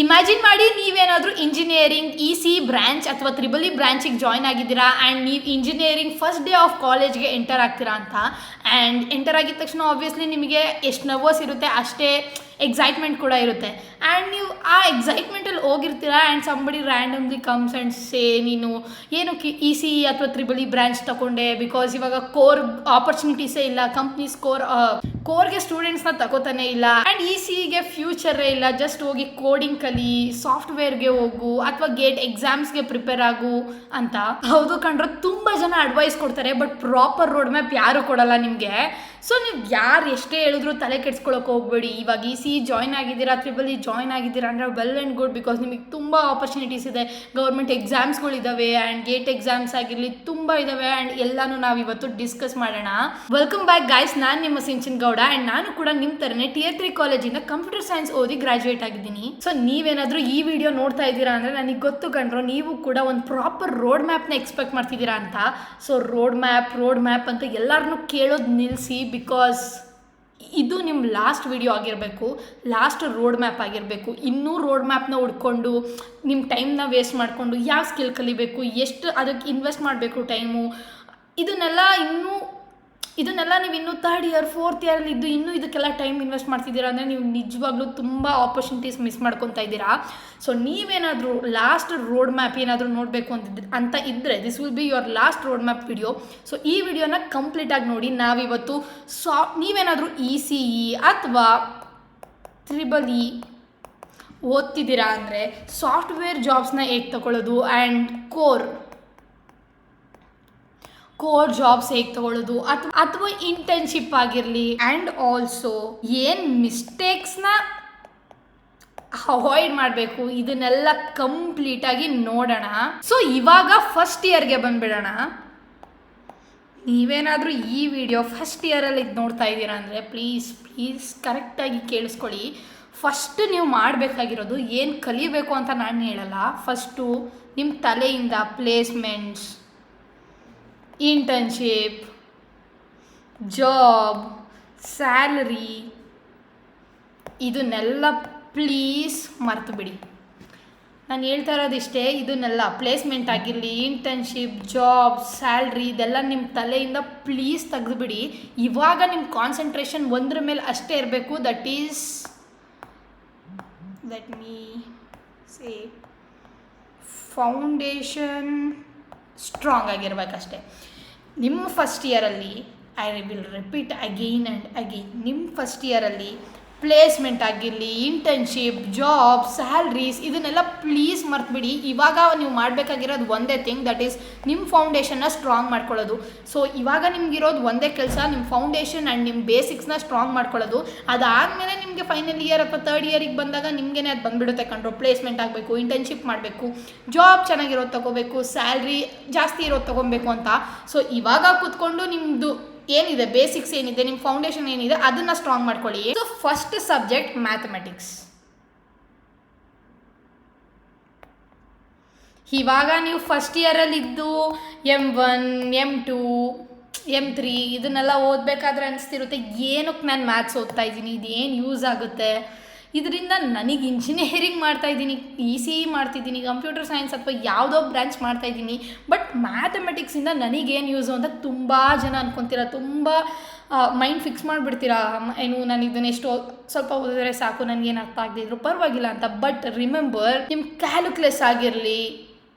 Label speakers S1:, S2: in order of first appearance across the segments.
S1: Imagine ಮಾಡಿ ನೀವೇನಾದರೂ engineering E branch ಅಥವಾ ತ್ರಿಬಲ್ ಬ್ರಾಂಚಿಗೆ ಜಾಯ್ನ್ ಆಗಿದ್ದೀರಾ ಆ್ಯಂಡ್ ನೀವು ಇಂಜಿನಿಯರಿಂಗ್ ಫಸ್ಟ್ ಡೇ ಆಫ್ ಕಾಲೇಜ್ಗೆ ಎಂಟರ್ ಆಗ್ತೀರಾ ಅಂತ. ಆ್ಯಂಡ್ ಎಂಟರ್ ಆಗಿದ ತಕ್ಷಣ ಆಬ್ವಿಯಸ್ಲಿ ನಿಮಗೆ ಎಷ್ಟು ನರ್ವಸ್ ಇರುತ್ತೆ ಅಷ್ಟೇ ಎಕ್ಸೈಟ್ಮೆಂಟ್ ಕೂಡ ಇರುತ್ತೆ. ಆ್ಯಂಡ್ ನೀವು ಆ ಎಕ್ಸೈಟ್ಮೆಂಟಲ್ಲಿ ಹೋಗಿರ್ತೀರಾ and somebody randomly comes and say ನೀನು ಏನಕ್ಕೆ ಇ ಅಥವಾ ತ್ರಿಬಲ್ ಬ್ರಾಂಚ್ ತಗೊಂಡೆ ಬಿಕಾಸ್ ಇವಾಗ ಕೋರ್ ಆಪರ್ಚುನಿಟೀಸೇ ಇಲ್ಲ, ಕಂಪ್ನೀಸ್ ಕೋರ್ಗೆ ಸ್ಟೂಡೆಂಟ್ಸ್ನ ತಗೋತಾನೆ ಇಲ್ಲ ಆ್ಯಂಡ್ ಇ ಫ್ಯೂಚರೇ ಇಲ್ಲ, ಜಸ್ಟ್ ಹೋಗಿ ಕೋಡಿಂಗ್ ಕಲಿ, ಸಾಫ್ಟ್ವೇರ್ಗೆ ಹೋಗು ಅಥವಾ ಗೇಟ್ ಎಕ್ಸಾಮ್ಸ್ಗೆ ಪ್ರಿಪೇರ್ ಆಗು ಅಂತ. ಹೌದು ಕಂಡ್ರೆ ತುಂಬ ಜನ ಅಡ್ವೈಸ್ ಕೊಡ್ತಾರೆ, ಬಟ್ ಪ್ರಾಪರ್ ರೋಡ್ ಮ್ಯಾಪ್ ಯಾರು ಕೊಡಲ್ಲ ನಿಮಗೆ. ಸೊ ನೀವು ಯಾರು ಎಷ್ಟೇ ಹೇಳಿದ್ರು ತಲೆ ಕೆಡ್ಸ್ಕೊಳಕ್ಕೆ ಹೋಗ್ಬೇಡಿ. ಇವಾಗ ಜಾಯ್ನ್ ಆಗಿದ್ದೀರಾ, ತ್ರಿಬಲ್ ಜಾಯ್ನ್ ಆಗಿದ್ದೀರಾ ಅಂದರೆ ವೆಲ್ ಆ್ಯಂಡ್ ಗುಡ್, ಬಿಕಾಸ್ ನಿಮಗೆ ತುಂಬ ಆಪರ್ಚುನಿಟೀಸ್ ಇದೆ. ಗೌರ್ಮೆಂಟ್ ಎಕ್ಸಾಮ್ಸ್ಗಳಿದ್ದಾವೆ ಆ್ಯಂಡ್ ಗೇಟ್ ಎಕ್ಸಾಮ್ಸ್ ಆಗಿರಲಿ ತುಂಬ ಇದ್ದಾವೆ ಆ್ಯಂಡ್ ಎಲ್ಲನೂ ನಾವು ಇವತ್ತು ಡಿಸ್ಕಸ್ ಮಾಡೋಣ. ವೆಲ್ಕಮ್ ಬ್ಯಾಕ್ ಗೈಸ್, ನಾನು ನಿಮ್ಮ ಸಿಂಚನ್ ಗೌಡ ಆ್ಯಂಡ್ ನಾನು ಕೂಡ ನಿಮ್ಮ ಥರನೇ Tier 3 ಕಾಲೇಜಿಂದ ಕಂಪ್ಯೂಟರ್ ಸೈನ್ಸ್ ಓದಿ ಗ್ರಾಜುಯೇಟ್ ಆಗಿದ್ದೀನಿ. ಸೊ ನೀವೇನಾದರೂ ಈ ವಿಡಿಯೋ ನೋಡ್ತಾ ಇದ್ದೀರಾ ಅಂದರೆ ನನಗೆ ಗೊತ್ತು ಕಂಡ್ರು ನೀವು ಕೂಡ ಒಂದು ಪ್ರಾಪರ್ ರೋಡ್ ಮ್ಯಾಪ್ನ ಎಕ್ಸ್ಪೆಕ್ಟ್ ಮಾಡ್ತಿದ್ದೀರಾ ಅಂತ. ಸೊ ರೋಡ್ ಮ್ಯಾಪ್ ಅಂತ ಎಲ್ಲರನ್ನೂ ಕೇಳೋದು ನಿಲ್ಲಿಸಿ, ಬಿಕಾಸ್ ಇದು ನಿಮ್ಮ ಲಾಸ್ಟ್ ವಿಡಿಯೋ ಆಗಿರಬೇಕು, ಲಾಸ್ಟ್ ರೋಡ್ ಮ್ಯಾಪ್ ಆಗಿರಬೇಕು. ಇನ್ನೂ ರೋಡ್ ಮ್ಯಾಪ್ನ ಹುಡ್ಕೊಂಡು ನಿಮ್ಮ ಟೈಮ್ನ ವೇಸ್ಟ್ ಮಾಡಿಕೊಂಡು ಯಾವ ಸ್ಕಿಲ್ ಕಲಿಬೇಕು, ಎಷ್ಟು ಅದಕ್ಕೆ ಇನ್ವೆಸ್ಟ್ ಮಾಡಬೇಕು ಟೈಮು, ಇದನ್ನೆಲ್ಲ ನೀವು ಇನ್ನೂ 3rd ಇಯರ್ 4th ಇಯರಲ್ಲಿ ಇದ್ದು ಇನ್ನೂ ಇದಕ್ಕೆಲ್ಲ ಟೈಮ್ ಇನ್ವೆಸ್ಟ್ ಮಾಡ್ತಿದ್ದೀರಾ ಅಂದರೆ ನೀವು ನಿಜವಾಗ್ಲೂ ತುಂಬ ಆಪರ್ಚುನಿಟೀಸ್ ಮಿಸ್ ಮಾಡ್ಕೊತಾ ಇದ್ದೀರಾ. ಸೊ ನೀವೇನಾದರೂ ಲಾಸ್ಟ್ ರೋಡ್ ಮ್ಯಾಪ್ ಏನಾದರೂ ನೋಡಬೇಕು ಅಂತ ಇದ್ದರೆ this will be your last road map video. So ಈ ವಿಡಿಯೋನ ಕಂಪ್ಲೀಟಾಗಿ ನೋಡಿ. ನಾವಿವತ್ತು ನೀವೇನಾದರೂ ಇ ಅಥವಾ ತ್ರಿಬಲ್ ಓದ್ತಿದ್ದೀರಾ ಅಂದರೆ ಸಾಫ್ಟ್ವೇರ್ ಜಾಬ್ಸ್ನ ಹೇಗೆ ತಗೊಳ್ಳೋದು ಆ್ಯಂಡ್ ಕೋರ್ ಜಾಬ್ಸ್ ಹೇಗೆ ತಗೊಳ್ಳೋದು ಅಥವಾ ಇಂಟರ್ನ್ಶಿಪ್ ಆಗಿರಲಿ ಆ್ಯಂಡ್ ಆಲ್ಸೋ ಏನು ಮಿಸ್ಟೇಕ್ಸ್ನ ಅವಾಯ್ಡ್ ಮಾಡಬೇಕು, ಇದನ್ನೆಲ್ಲ ಕಂಪ್ಲೀಟಾಗಿ ನೋಡೋಣ. ಸೊ ಇವಾಗ ಫಸ್ಟ್ ಇಯರ್ಗೆ ಬಂದುಬಿಡೋಣ. ನೀವೇನಾದರೂ ಈ ವಿಡಿಯೋ ಫಸ್ಟ್ ಇಯರಲ್ಲಿ ನೋಡ್ತಾ ಇದ್ದೀರಾ ಅಂದರೆ ಪ್ಲೀಸ್ ಕರೆಕ್ಟಾಗಿ ಕೇಳಿಸ್ಕೊಳ್ಳಿ. ಫಸ್ಟ್ ನೀವು ಮಾಡಬೇಕಾಗಿರೋದು ಏನು ಕಲಿಬೇಕು ಅಂತ ನಾನು ಹೇಳಲ್ಲ. ಫಸ್ಟು ನಿಮ್ಮ ತಲೆಯಿಂದ ಪ್ಲೇಸ್ಮೆಂಟ್ಸ್, ಇಂಟರ್ನ್ಶಿಪ್, ಜಾಬ್, ಸ್ಯಾಲರಿ ಇದನ್ನೆಲ್ಲ ಪ್ಲೀಸ್ ಮರ್ತು ಬಿಡಿ. ನಾನು ಹೇಳ್ತಾ ಇರೋದಿಷ್ಟೇ, ಇದನ್ನೆಲ್ಲ ಪ್ಲೇಸ್ಮೆಂಟ್ ಆಗಿರಲಿ, ಇಂಟರ್ನ್ಶಿಪ್, ಜಾಬ್, ಸ್ಯಾಲ್ರಿ ಇದೆಲ್ಲ ನಿಮ್ಮ ತಲೆಯಿಂದ ಪ್ಲೀಸ್ ತೆಗೆದುಬಿಡಿ. ಇವಾಗ ನಿಮ್ಮ ಕಾನ್ಸಂಟ್ರೇಷನ್ ಒಂದ್ರ ಮೇಲೆ ಅಷ್ಟೇ ಇರಬೇಕು. Let me say foundation strong ಆಗಿರ್ಬೇಕಷ್ಟೆ. ನಿಮ್ಮ ಫಸ್ಟ್ ಇಯರಲ್ಲಿ I will repeat again and again, ನಿಮ್ಮ ಫಸ್ಟ್ ಇಯರಲ್ಲಿ ಪ್ಲೇಸ್ಮೆಂಟ್ ಆಗಿರಲಿ, ಇಂಟರ್ನ್ಶಿಪ್, ಜಾಬ್, ಸ್ಯಾಲ್ರೀಸ್ ಇದನ್ನೆಲ್ಲ ಪ್ಲೀಸ್ ಮರ್ತ್ಬಿಡಿ. ಇವಾಗ ನೀವು ಮಾಡಬೇಕಾಗಿರೋದು ಒಂದೇ ಥಿಂಗ್, ದಟ್ ಈಸ್ ನಿಮ್ಮ ಫೌಂಡೇಶನ್ನ ಸ್ಟ್ರಾಂಗ್ ಮಾಡ್ಕೊಳ್ಳೋದು. ಸೊ ಇವಾಗ ನಿಮ್ಗಿರೋದು ಒಂದೇ ಕೆಲಸ, ನಿಮ್ಮ ಫೌಂಡೇಶನ್ ಆ್ಯಂಡ್ ನಿಮ್ಮ ಬೇಸಿಕ್ಸ್ನ ಸ್ಟ್ರಾಂಗ್ ಮಾಡ್ಕೊಳ್ಳೋದು. ಅದಾದಮೇಲೆ ನಿಮಗೆ ಫೈನಲ್ ಇಯರ್ ಅಥವಾ 3rd ಇಯರಿಗೆ ಬಂದಾಗ ನಿಮಗೇನೆ ಅದು ಬಂದುಬಿಡುತ್ತೆ ಕಂಡ್ರು. ಪ್ಲೇಸ್ಮೆಂಟ್ ಆಗಬೇಕು, ಇಂಟರ್ನ್ಶಿಪ್ ಮಾಡಬೇಕು, ಜಾಬ್ ಚೆನ್ನಾಗಿರೋದು ತೊಗೋಬೇಕು, ಸ್ಯಾಲ್ರಿ ಜಾಸ್ತಿ ಇರೋದು ತೊಗೊಬೇಕು ಅಂತ. ಸೊ ಇವಾಗ ಕೂತ್ಕೊಂಡು ನಿಮ್ಮದು ಏನಿದೆ ಬೇಸಿಕ್ಸ್ ಏನಿದೆ, ನಿಮ್ಮ ಫೌಂಡೇಶನ್ ಏನಿದೆ ಅದನ್ನು ಸ್ಟ್ರಾಂಗ್ ಮಾಡ್ಕೊಳ್ಳಿ. So first subject mathematics. ಇವಾಗ ನೀವು ಫಸ್ಟ್ ಇಯರಲ್ಲಿದ್ದು M1, M2, M3 ಇದನ್ನೆಲ್ಲ ಓದಬೇಕಾದ್ರೆ ಅನಿಸ್ತಿರುತ್ತೆ ಏನಕ್ಕೆ ನಾನು ಮ್ಯಾಥ್ಸ್ ಓದ್ತಾ ಇದ್ದೀನಿ, ಇದೇನು ಯೂಸ್ ಆಗುತ್ತೆ, ಇದರಿಂದ ನನಗೆ ಇಂಜಿನಿಯರಿಂಗ್ ಮಾಡ್ತಾಯಿದ್ದೀನಿ, ಮಾಡ್ತಿದ್ದೀನಿ, ಕಂಪ್ಯೂಟರ್ ಸೈನ್ಸ್ ಅಥವಾ ಯಾವುದೋ ಬ್ರಾಂಚ್ ಮಾಡ್ತಾಯಿದ್ದೀನಿ, ಬಟ್ ಮ್ಯಾಥಮೆಟಿಕ್ಸಿಂದ ನನಗೇನು ಯೂಸು ಅಂತ ತುಂಬ ಜನ ಅನ್ಕೊತೀರ. ತುಂಬ ಮೈಂಡ್ ಫಿಕ್ಸ್ ಮಾಡಿಬಿಡ್ತೀರಾ, ನಾನು ಇದನ್ನು ಸ್ವಲ್ಪ ಓದಿದ್ರೆ ಸಾಕು, ನನಗೇನು ಅರ್ಥ ಆಗದಿದ್ರು ಪರವಾಗಿಲ್ಲ ಅಂತ. ಬಟ್ ರಿಮೆಂಬರ್, ನಿಮ್ಮ ಕ್ಯಾಲ್ಕುಲಸ್ ಆಗಿರಲಿ,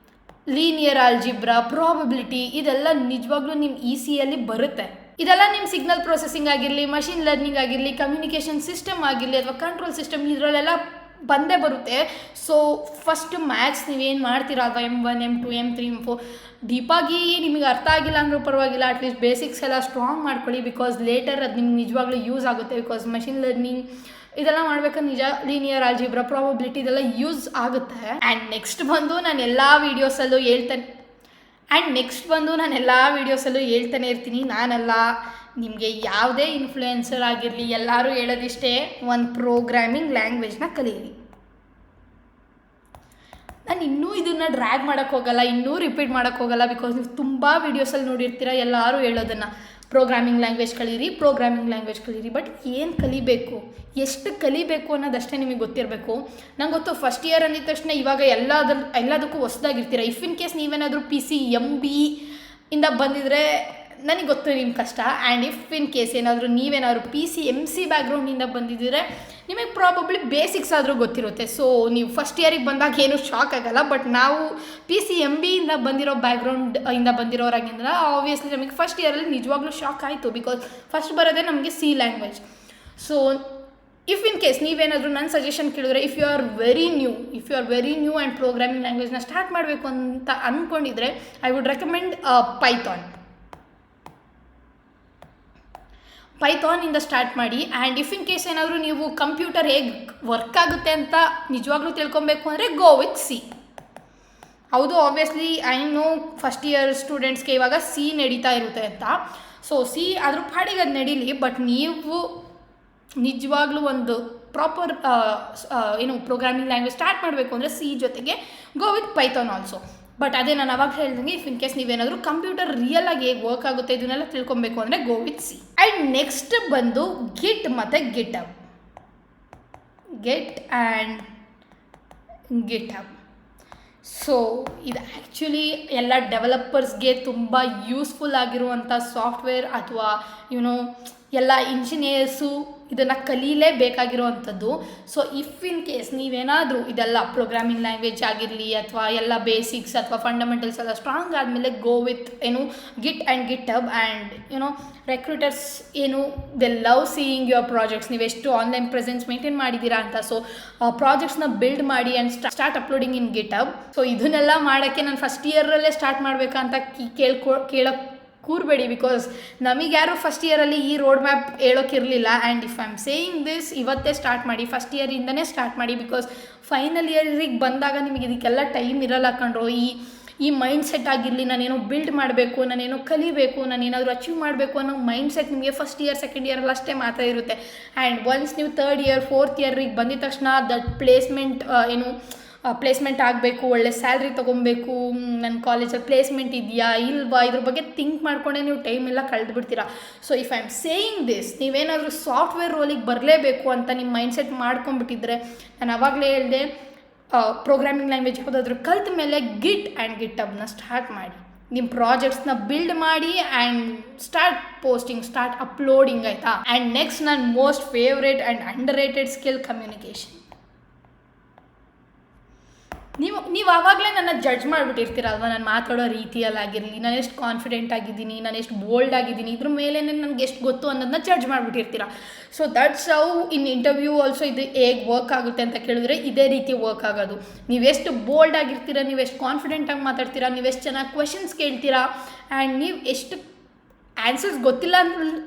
S1: ಲೀನಿಯರ್ ಆಲ್ಜಿಬ್ರಾ, ಪ್ರಾಬಬಿಲಿಟಿ ಇದೆಲ್ಲ ನಿಜವಾಗ್ಲೂ ನಿಮ್ಮ ಇ ಬರುತ್ತೆ. ಇದೆಲ್ಲ ನಿಮ್ಮ ಸಿಗ್ನಲ್ ಪ್ರೊಸೆಸಿಂಗ್ ಆಗಿರಲಿ, ಮಷಿನ್ ಲರ್ನಿಂಗ್ ಆಗಿರಲಿ, ಕಮ್ಯುನಿಕೇಷನ್ ಸಿಸ್ಟಮ್ ಆಗಿರಲಿ ಅಥವಾ ಕಂಟ್ರೋಲ್ ಸಿಸ್ಟಮ್ ಇದರಲ್ಲೆಲ್ಲ ಬಂದೇ ಬರುತ್ತೆ. ಸೊ ಫಸ್ಟ್ ಮ್ಯಾಥ್ಸ್ ನೀವೇನು ಮಾಡ್ತೀರಾ ಅಥವಾ M1, M2, M3, M4 ಡೀಪಾಗಿ ನಿಮಗೆ ಅರ್ಥ ಆಗಿಲ್ಲ ಅಂದರೂ ಪರವಾಗಿಲ್ಲ, ಅಟ್ಲೀಸ್ಟ್ ಬೇಸಿಕ್ಸ್ ಎಲ್ಲ ಸ್ಟ್ರಾಂಗ್ ಮಾಡ್ಕೊಳ್ಳಿ. ಬಿಕಾಸ್ ಲೇಟರ್ ಅದು ನಿಮ್ಗೆ ನಿಜವಾಗ್ಲೂ ಯೂಸ್ ಆಗುತ್ತೆ. ಬಿಕಾಸ್ ಮಷಿನ್ ಲರ್ನಿಂಗ್ ಇದೆಲ್ಲ ಮಾಡ್ಬೇಕಾದ್ರೆ ನಿಜ ಲೀನಿಯರ್ ಆಲ್ಜಿಬ್ರಾ, ಪ್ರಾಬಬಿಲಿಟಿ ಇದೆಲ್ಲ ಯೂಸ್ ಆಗುತ್ತೆ. ಆ್ಯಂಡ್ ನೆಕ್ಸ್ಟ್ ಬಂದು ನಾನು ಎಲ್ಲ ವೀಡಿಯೋಸಲ್ಲೂ ಹೇಳ್ತಾನೆ ಇರ್ತೀನಿ, ನಾನಲ್ಲ ನಿಮಗೆ ಯಾವುದೇ ಇನ್ಫ್ಲುಯೆನ್ಸರ್ ಆಗಿರಲಿ ಎಲ್ಲರೂ ಹೇಳೋದಿಷ್ಟೇ, ಒಂದು ಪ್ರೋಗ್ರಾಮಿಂಗ್ ಲ್ಯಾಂಗ್ವೇಜ್ನ ಕಲೀರಿ. ನಾನು ಇನ್ನೂ ಇದನ್ನು ಡ್ರ್ಯಾಗ್ ಮಾಡೋಕ್ಕೆ ಹೋಗಲ್ಲ, ಇನ್ನೂ ರಿಪೀಟ್ ಮಾಡೋಕ್ಕೆ ಹೋಗಲ್ಲ. ಬಿಕಾಸ್ ನೀವು ತುಂಬ ವೀಡಿಯೋಸಲ್ಲಿ ನೋಡಿರ್ತೀರ ಎಲ್ಲರೂ ಹೇಳೋದನ್ನು, ಪ್ರೋಗ್ರಾಮಿಂಗ್ ಲ್ಯಾಂಗ್ವೇಜ್ ಕಲೀರಿ, ಬಟ್ ಏನು ಕಲಿಬೇಕು, ಎಷ್ಟು ಕಲಿಬೇಕು ಅನ್ನೋದಷ್ಟೇ ನಿಮಗೆ ಗೊತ್ತಿರಬೇಕು. ನಂಗೆ ಗೊತ್ತು ಫಸ್ಟ್ ಇಯರ್ ಅಂದಿದ ತಕ್ಷಣ ಇವಾಗ ಎಲ್ಲದಕ್ಕೂ ಹೊಸದಾಗಿರ್ತೀರ. ಇಫ್ ಇನ್ ಕೇಸ್ ನೀವೇನಾದರೂ PCMB ಇಂದ ಬಂದಿದ್ರೆ ನನಗೆ ಗೊತ್ತು ನಿಮ್ಮ ಕಷ್ಟ. ಆ್ಯಂಡ್ ಇಫ್ ಇನ್ ಕೇಸ್ ನೀವೇನಾದರೂ PCMC ಬ್ಯಾಕ್ಗ್ರೌಂಡಿಂದ ಬಂದಿದ್ದರೆ ನಿಮಗೆ ಪ್ರಾಬಬ್ಲಿ ಬೇಸಿಕ್ಸ್ ಆದರೂ ಗೊತ್ತಿರುತ್ತೆ. ಸೊ ನೀವು ಫಸ್ಟ್ ಇಯರಿಗೆ ಬಂದಾಗ ಏನೂ ಶಾಕ್ ಆಗೋಲ್ಲ. ಬಟ್ ನಾವು PCMB ಇಂದ ಬಂದಿರೋ ಬ್ಯಾಕ್ಗ್ರೌಂಡ್ ಇಂದ ಬಂದಿರೋರಾಗಿಂದ ಆಬ್ವಿಯಸ್ಲಿ ನಮಗೆ ಫಸ್ಟ್ ಇಯರಲ್ಲಿ ನಿಜವಾಗ್ಲೂ ಶಾಕ್ ಆಯಿತು. ಬಿಕಾಸ್ ಫಸ್ಟ್ ಬರೋದೇ ನಮಗೆ C language. So if in case ನೀವೇನಾದರೂ ನನ್ನ ಸಜೆಷನ್ ಕೇಳಿದ್ರೆ, if you are very new and programming ಲ್ಯಾಂಗ್ವೇಜ್ನ ಸ್ಟಾರ್ಟ್ ಮಾಡಬೇಕು ಅಂತ ಅಂದ್ಕೊಂಡಿದ್ರೆ ಐ ವುಡ್ ರೆಕಮೆಂಡ್ ಪೈಥಾನಿಂದ ಸ್ಟಾರ್ಟ್ ಮಾಡಿ. ಆ್ಯಂಡ್ ಇಫ್ ಇನ್ ಕೇಸ್ ಏನಾದರೂ ನೀವು ಕಂಪ್ಯೂಟರ್ ಹೇಗೆ ವರ್ಕ್ ಆಗುತ್ತೆ ಅಂತ ನಿಜವಾಗ್ಲೂ ತಿಳ್ಕೊಬೇಕು ಅಂದರೆ ಗೋ ವಿತ್ C. ಹೌದು, obviously I know first year ಸ್ಟೂಡೆಂಟ್ಸ್ಗೆ ಇವಾಗ C ನಡೀತಾ ಇರುತ್ತೆ ಅಂತ. ಸೊ C ಅದ್ರ ಪಾಡಿಗೆ ಅದು ನಡೀಲಿ. ಬಟ್ ನೀವು ನಿಜವಾಗ್ಲೂ ಒಂದು ಪ್ರಾಪರ್ ಪ್ರೋಗ್ರಾಮಿಂಗ್ ಲ್ಯಾಂಗ್ವೇಜ್ ಸ್ಟಾರ್ಟ್ ಮಾಡಬೇಕು ಅಂದರೆ C ಜೊತೆಗೆ go with Python also. But ಅದೇ ನಾನು ಅವಾಗ ಹೇಳ್ದಂಗೆ ಇಫ್ ಇನ್ ಕೇಸ್ ನೀವೇನಾದರೂ ಕಂಪ್ಯೂಟರ್ ರಿಯಲ್ ಆಗಿ ಹೇಗೆ ವರ್ಕ್ ಆಗುತ್ತೆ ಇದನ್ನೆಲ್ಲ ತಿಳ್ಕೊಬೇಕು ಅಂದರೆ go with C. And next ಬಂದು ಗಿಟ್ ಮತ್ತು ಗಿಟ್ಹಬ್. ಸೊ ಇದು ಆ್ಯಕ್ಚುಲಿ ಎಲ್ಲ ಡೆವಲಪರ್ಸ್ಗೆ ತುಂಬ ಯೂಸ್ಫುಲ್ ಆಗಿರುವಂಥ ಸಾಫ್ಟ್ವೇರ್, ಅಥವಾ ಎಲ್ಲ ಇಂಜಿನಿಯರ್ಸು ಇದನ್ನು ಕಲೀಲೇಬೇಕಾಗಿರುವಂಥದ್ದು. ಸೊ ಇಫ್ ಇನ್ ಕೇಸ್ ನೀವೇನಾದರೂ ಇದೆಲ್ಲ ಪ್ರೋಗ್ರಾಮಿಂಗ್ ಲ್ಯಾಂಗ್ವೇಜ್ ಆಗಿರಲಿ ಅಥವಾ ಎಲ್ಲ ಬೇಸಿಕ್ಸ್ ಅಥವಾ ಫಂಡಮೆಂಟಲ್ಸ್ ಎಲ್ಲ ಸ್ಟ್ರಾಂಗ್ ಆದಮೇಲೆ go with Git and GitHub. And recruiters they love seeing your projects, ನೀವೆಷ್ಟು ಆನ್ಲೈನ್ ಪ್ರೆಸೆನ್ಸ್ ಮೇಂಟೈನ್ ಮಾಡಿದ್ದೀರಾ ಅಂತ. ಸೊ ಪ್ರಾಜೆಕ್ಟ್ಸ್ನ ಬಿಲ್ಡ್ ಮಾಡಿ and start uploading in GitHub. So ಇದನ್ನೆಲ್ಲ ಮಾಡೋಕ್ಕೆ ನಾನು ಫಸ್ಟ್ ಇಯರಲ್ಲೇ ಸ್ಟಾರ್ಟ್ ಮಾಡಬೇಕಂತ ಕೇಳೋಕ್ಕೆ ಕೂರಬೇಡಿ. ಬಿಕಾಸ್ ನಮಗೆ ಯಾರು ಫಸ್ಟ್ ಇಯರಲ್ಲಿ ಈ ರೋಡ್ ಮ್ಯಾಪ್ ಹೇಳೋಕ್ಕಿರಲಿಲ್ಲ. And if I am saying this, ಇವತ್ತೇ ಸ್ಟಾರ್ಟ್ ಮಾಡಿ, ಫಸ್ಟ್ ಇಯರಿಂದನೇ ಸ್ಟಾರ್ಟ್ ಮಾಡಿ. ಬಿಕಾಸ್ ಫೈನಲ್ ಇಯರಿಗೆ ಬಂದಾಗ ನಿಮಗೆ ಇದಕ್ಕೆಲ್ಲ ಟೈಮ್ ಇರಲ್ಲ ಕಣ್ರೋ. ಈ ಮೈಂಡ್ ಸೆಟ್ ಆಗಿರಲಿ, ನಾನೇನೋ ಬಿಲ್ಡ್ ಮಾಡಬೇಕು, ನಾನೇನೋ ಕಲಿಬೇಕು, ನಾನೇನಾದರೂ ಅಚೀವ್ ಮಾಡಬೇಕು ಅನ್ನೋ ಮೈಂಡ್ ಸೆಟ್ ನಿಮಗೆ ಫಸ್ಟ್ ಇಯರ್ ಸೆಕೆಂಡ್ ಇಯರಲ್ಲಿ ಅಷ್ಟೇ ಮಾತ್ರ ಇರುತ್ತೆ. ಆ್ಯಂಡ್ ಒನ್ಸ್ ನೀವು ಥರ್ಡ್ ಇಯರ್ ಫೋರ್ತ್ ಇಯರಿಗೆ ಬಂದಿದ ತಕ್ಷಣ ದಟ್ ಪ್ಲೇಸ್ಮೆಂಟ್ ಆಗಬೇಕು, ಒಳ್ಳೆ ಸ್ಯಾಲ್ರಿ ತೊಗೊಬೇಕು, ನನ್ನ ಕಾಲೇಜಲ್ಲಿ ಪ್ಲೇಸ್ಮೆಂಟ್ ಇದೆಯಾ ಇಲ್ವಾ ಇದ್ರ ಬಗ್ಗೆ ಥಿಂಕ್ ಮಾಡ್ಕೊಂಡೇ ನೀವು ಟೈಮ್ ಎಲ್ಲ ಕಳೆದುಬಿಡ್ತೀರಾ. So if I am saying this, ನೀವೇನಾದರೂ ಸಾಫ್ಟ್ವೇರ್ ರೋಲಿಗೆ ಬರಲೇಬೇಕು ಅಂತ ನಿಮ್ಮ ಮೈಂಡ್ ಸೆಟ್ ಮಾಡ್ಕೊಂಡ್ಬಿಟ್ಟಿದ್ರೆ, ನಾನು ಆವಾಗಲೇ ಹೇಳಿದೆ ಪ್ರೋಗ್ರಾಮಿಂಗ್ ಲ್ಯಾಂಗ್ವೇಜ್ ಯಾವುದಾದ್ರೂ ಕಲ್ತ ಮೇಲೆ ಗಿಟ್ ಆ್ಯಂಡ್ ಗಿಟ್ಹಬ್ನ ಸ್ಟಾರ್ಟ್ ಮಾಡಿ, ನಿಮ್ಮ ಪ್ರಾಜೆಕ್ಟ್ಸ್ನ ಬಿಲ್ಡ್ ಮಾಡಿ ಆ್ಯಂಡ್ ಸ್ಟಾರ್ಟ್ ಅಪ್ಲೋಡಿಂಗ್, ಆಯಿತಾ. ಆ್ಯಂಡ್ ನೆಕ್ಸ್ಟ್ ನನ್ನ most favourite and under rated skill, communication. ನೀವು ಆವಾಗಲೇ ನನ್ನ ಜಡ್ಜ್ ಮಾಡಿಬಿಟ್ಟಿರ್ತೀರಲ್ವ, ನಾನು ಮಾತಾಡೋ ರೀತಿಯಲ್ಲಾಗಿರಲಿ, ನಾನು ಎಷ್ಟು ಕಾನ್ಫಿಡೆಂಟ್ ಆಗಿದ್ದೀನಿ, ನಾನು ಎಷ್ಟು ಬೋಲ್ಡ್ ಆಗಿದ್ದೀನಿ, ಇದ್ರ ಮೇಲೆ ನನಗೆ ಎಷ್ಟು ಗೊತ್ತು ಅನ್ನೋದನ್ನ ಜಡ್ಜ್ ಮಾಡಿಬಿಟ್ಟಿರ್ತೀರ. So that's how in interview also ಇದು ಹೇಗೆ ವರ್ಕ್ ಆಗುತ್ತೆ ಅಂತ ಕೇಳಿದ್ರೆ ಇದೇ ರೀತಿ ವರ್ಕ್ ಆಗೋದು. ನೀವೆಷ್ಟು ಬೋಲ್ಡ್ ಆಗಿರ್ತೀರ, ನೀವೆಷ್ಟು ಕಾನ್ಫಿಡೆಂಟಾಗಿ ಮಾತಾಡ್ತೀರಾ, ನೀವೆಷ್ಟು ಚೆನ್ನಾಗಿ ಕ್ವೆಶನ್ಸ್ ಕೇಳ್ತೀರಾ, ಆ್ಯಂಡ್ ನೀವು ಎಷ್ಟು ಆನ್ಸರ್ಸ್ ಗೊತ್ತಿಲ್ಲ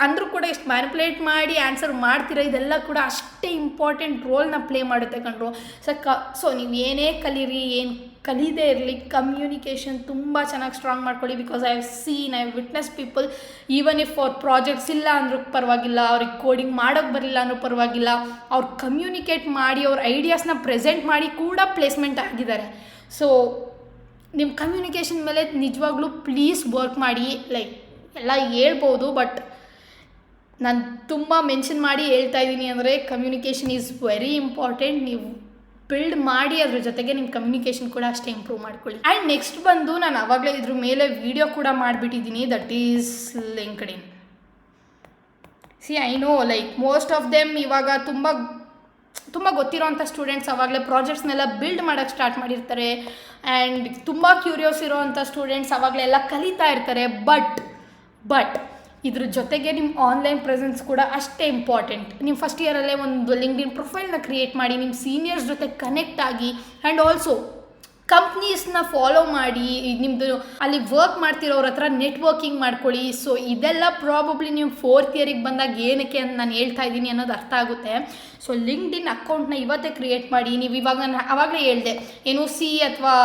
S1: ಅಂದರೂ ಕೂಡ ಎಷ್ಟು ಮ್ಯಾನಿಪುಲೇಟ್ ಮಾಡಿ ಆನ್ಸರ್ ಮಾಡ್ತೀರಾ, ಇದೆಲ್ಲ ಕೂಡ ಅಷ್ಟೇ ಇಂಪಾರ್ಟೆಂಟ್ ರೋಲ್ನ ಪ್ಲೇ ಮಾಡುತ್ತೆ ಕಣ್ರು. ಸೊ ನೀವು ಏನೇ ಕಲೀರಿ, ಏನು ಕಲೀದೇ ಇರಲಿ, ಕಮ್ಯುನಿಕೇಷನ್ ತುಂಬ ಚೆನ್ನಾಗಿ ಸ್ಟ್ರಾಂಗ್ ಮಾಡ್ಕೊಳ್ಳಿ. Because I have witness people, even if ಅವ್ರ ಪ್ರಾಜೆಕ್ಟ್ಸ್ ಇಲ್ಲ ಅಂದ್ರೂ ಪರವಾಗಿಲ್ಲ, ಅವ್ರಿಗೆ ಕೋಡಿಂಗ್ ಮಾಡೋಕ್ಕೆ ಬರಲಿಲ್ಲ ಅಂದ್ರೂ ಪರವಾಗಿಲ್ಲ, ಅವ್ರು ಕಮ್ಯುನಿಕೇಟ್ ಮಾಡಿ ಅವ್ರ ಐಡಿಯಾಸ್ನ ಪ್ರೆಸೆಂಟ್ ಮಾಡಿ ಕೂಡ ಪ್ಲೇಸ್ಮೆಂಟ್ ಆಗಿದ್ದಾರೆ. ಸೊ ನಿಮ್ಮ ಕಮ್ಯುನಿಕೇಷನ್ ಮೇಲೆ ನಿಜವಾಗ್ಲೂ ಪ್ಲೀಸ್ ವರ್ಕ್ ಮಾಡಿ. ಲೈಕ್ ಎಲ್ಲ ಹೇಳ್ಬೋದು, ಬಟ್ ನಾನು ತುಂಬ ಮೆನ್ಷನ್ ಮಾಡಿ ಹೇಳ್ತಾ ಇದ್ದೀನಿ ಅಂದರೆ ಕಮ್ಯುನಿಕೇಷನ್ ಈಸ್ ವೆರಿ ಇಂಪಾರ್ಟೆಂಟ್. ನೀವು ಬಿಲ್ಡ್ ಮಾಡಿ, ಅದ್ರ ಜೊತೆಗೆ ನಿಮ್ಮ ಕಮ್ಯುನಿಕೇಷನ್ ಕೂಡ ಅಷ್ಟೇ ಇಂಪ್ರೂವ್ ಮಾಡ್ಕೊಳ್ಳಿ. ಆ್ಯಂಡ್ ನೆಕ್ಸ್ಟ್ ಬಂದು ನಾನು ಆವಾಗಲೇ ಇದ್ರ ಮೇಲೆ ವಿಡಿಯೋ ಕೂಡ ಮಾಡಿಬಿಟ್ಟಿದ್ದೀನಿ, that is LinkedIn. I know like most of them ಇವಾಗ ತುಂಬ ಗೊತ್ತಿರೋಂಥ ಸ್ಟೂಡೆಂಟ್ಸ್ ಆವಾಗಲೇ ಪ್ರಾಜೆಕ್ಟ್ಸ್ನೆಲ್ಲ ಬಿಲ್ಡ್ ಮಾಡೋಕ್ಕೆ ಸ್ಟಾರ್ಟ್ ಮಾಡಿರ್ತಾರೆ. ಆ್ಯಂಡ್ ತುಂಬ ಕ್ಯೂರಿಯಸ್ ಇರೋವಂಥ ಸ್ಟೂಡೆಂಟ್ಸ್ ಆವಾಗಲೇ ಎಲ್ಲ ಕಲಿತಾ ಇರ್ತಾರೆ. ಬಟ್ ಇದ್ರ ಜೊತೆಗೆ ನಿಮ್ಮ ಆನ್ಲೈನ್ ಪ್ರೆಸೆನ್ಸ್ ಕೂಡ ಅಷ್ಟೇ ಇಂಪಾರ್ಟೆಂಟ್. ನೀವು ಫಸ್ಟ್ ಇಯರಲ್ಲೇ ಒಂದು ಲಿಂಕ್ಡ್ಇನ್ ಪ್ರೊಫೈಲ್ನ ಕ್ರಿಯೇಟ್ ಮಾಡಿ, ನಿಮ್ಮ ಸೀನಿಯರ್ಸ್ ಜೊತೆ ಕನೆಕ್ಟ್ ಆಗಿ, ಆ್ಯಂಡ್ ಆಲ್ಸೋ ಕಂಪ್ನೀಸ್ನ ಫಾಲೋ ಮಾಡಿ, ನಿಮ್ಮದು ಅಲ್ಲಿ ವರ್ಕ್ ಮಾಡ್ತಿರೋರ ಹತ್ರ ನೆಟ್ವರ್ಕಿಂಗ್ ಮಾಡ್ಕೊಳ್ಳಿ. ಸೊ ಇದೆಲ್ಲ ಪ್ರಾಬಬ್ಲಿ ನೀವು ಫೋರ್ತ್ ಇಯರಿಗೆ ಬಂದಾಗ ಏನಕ್ಕೆ ಅಂತ ನಾನು ಹೇಳ್ತಾ ಇದ್ದೀನಿ ಅನ್ನೋದು ಅರ್ಥ ಆಗುತ್ತೆ. ಸೊ ಲಿಂಕ್ಡ್ಇನ್ ಅಕೌಂಟ್ನ ಇವತ್ತೇ ಕ್ರಿಯೇಟ್ ಮಾಡಿ. ನೀವು ಇವಾಗ ಆವಾಗಲೇ ಹೇಳಿದೆ C ಅಥವಾ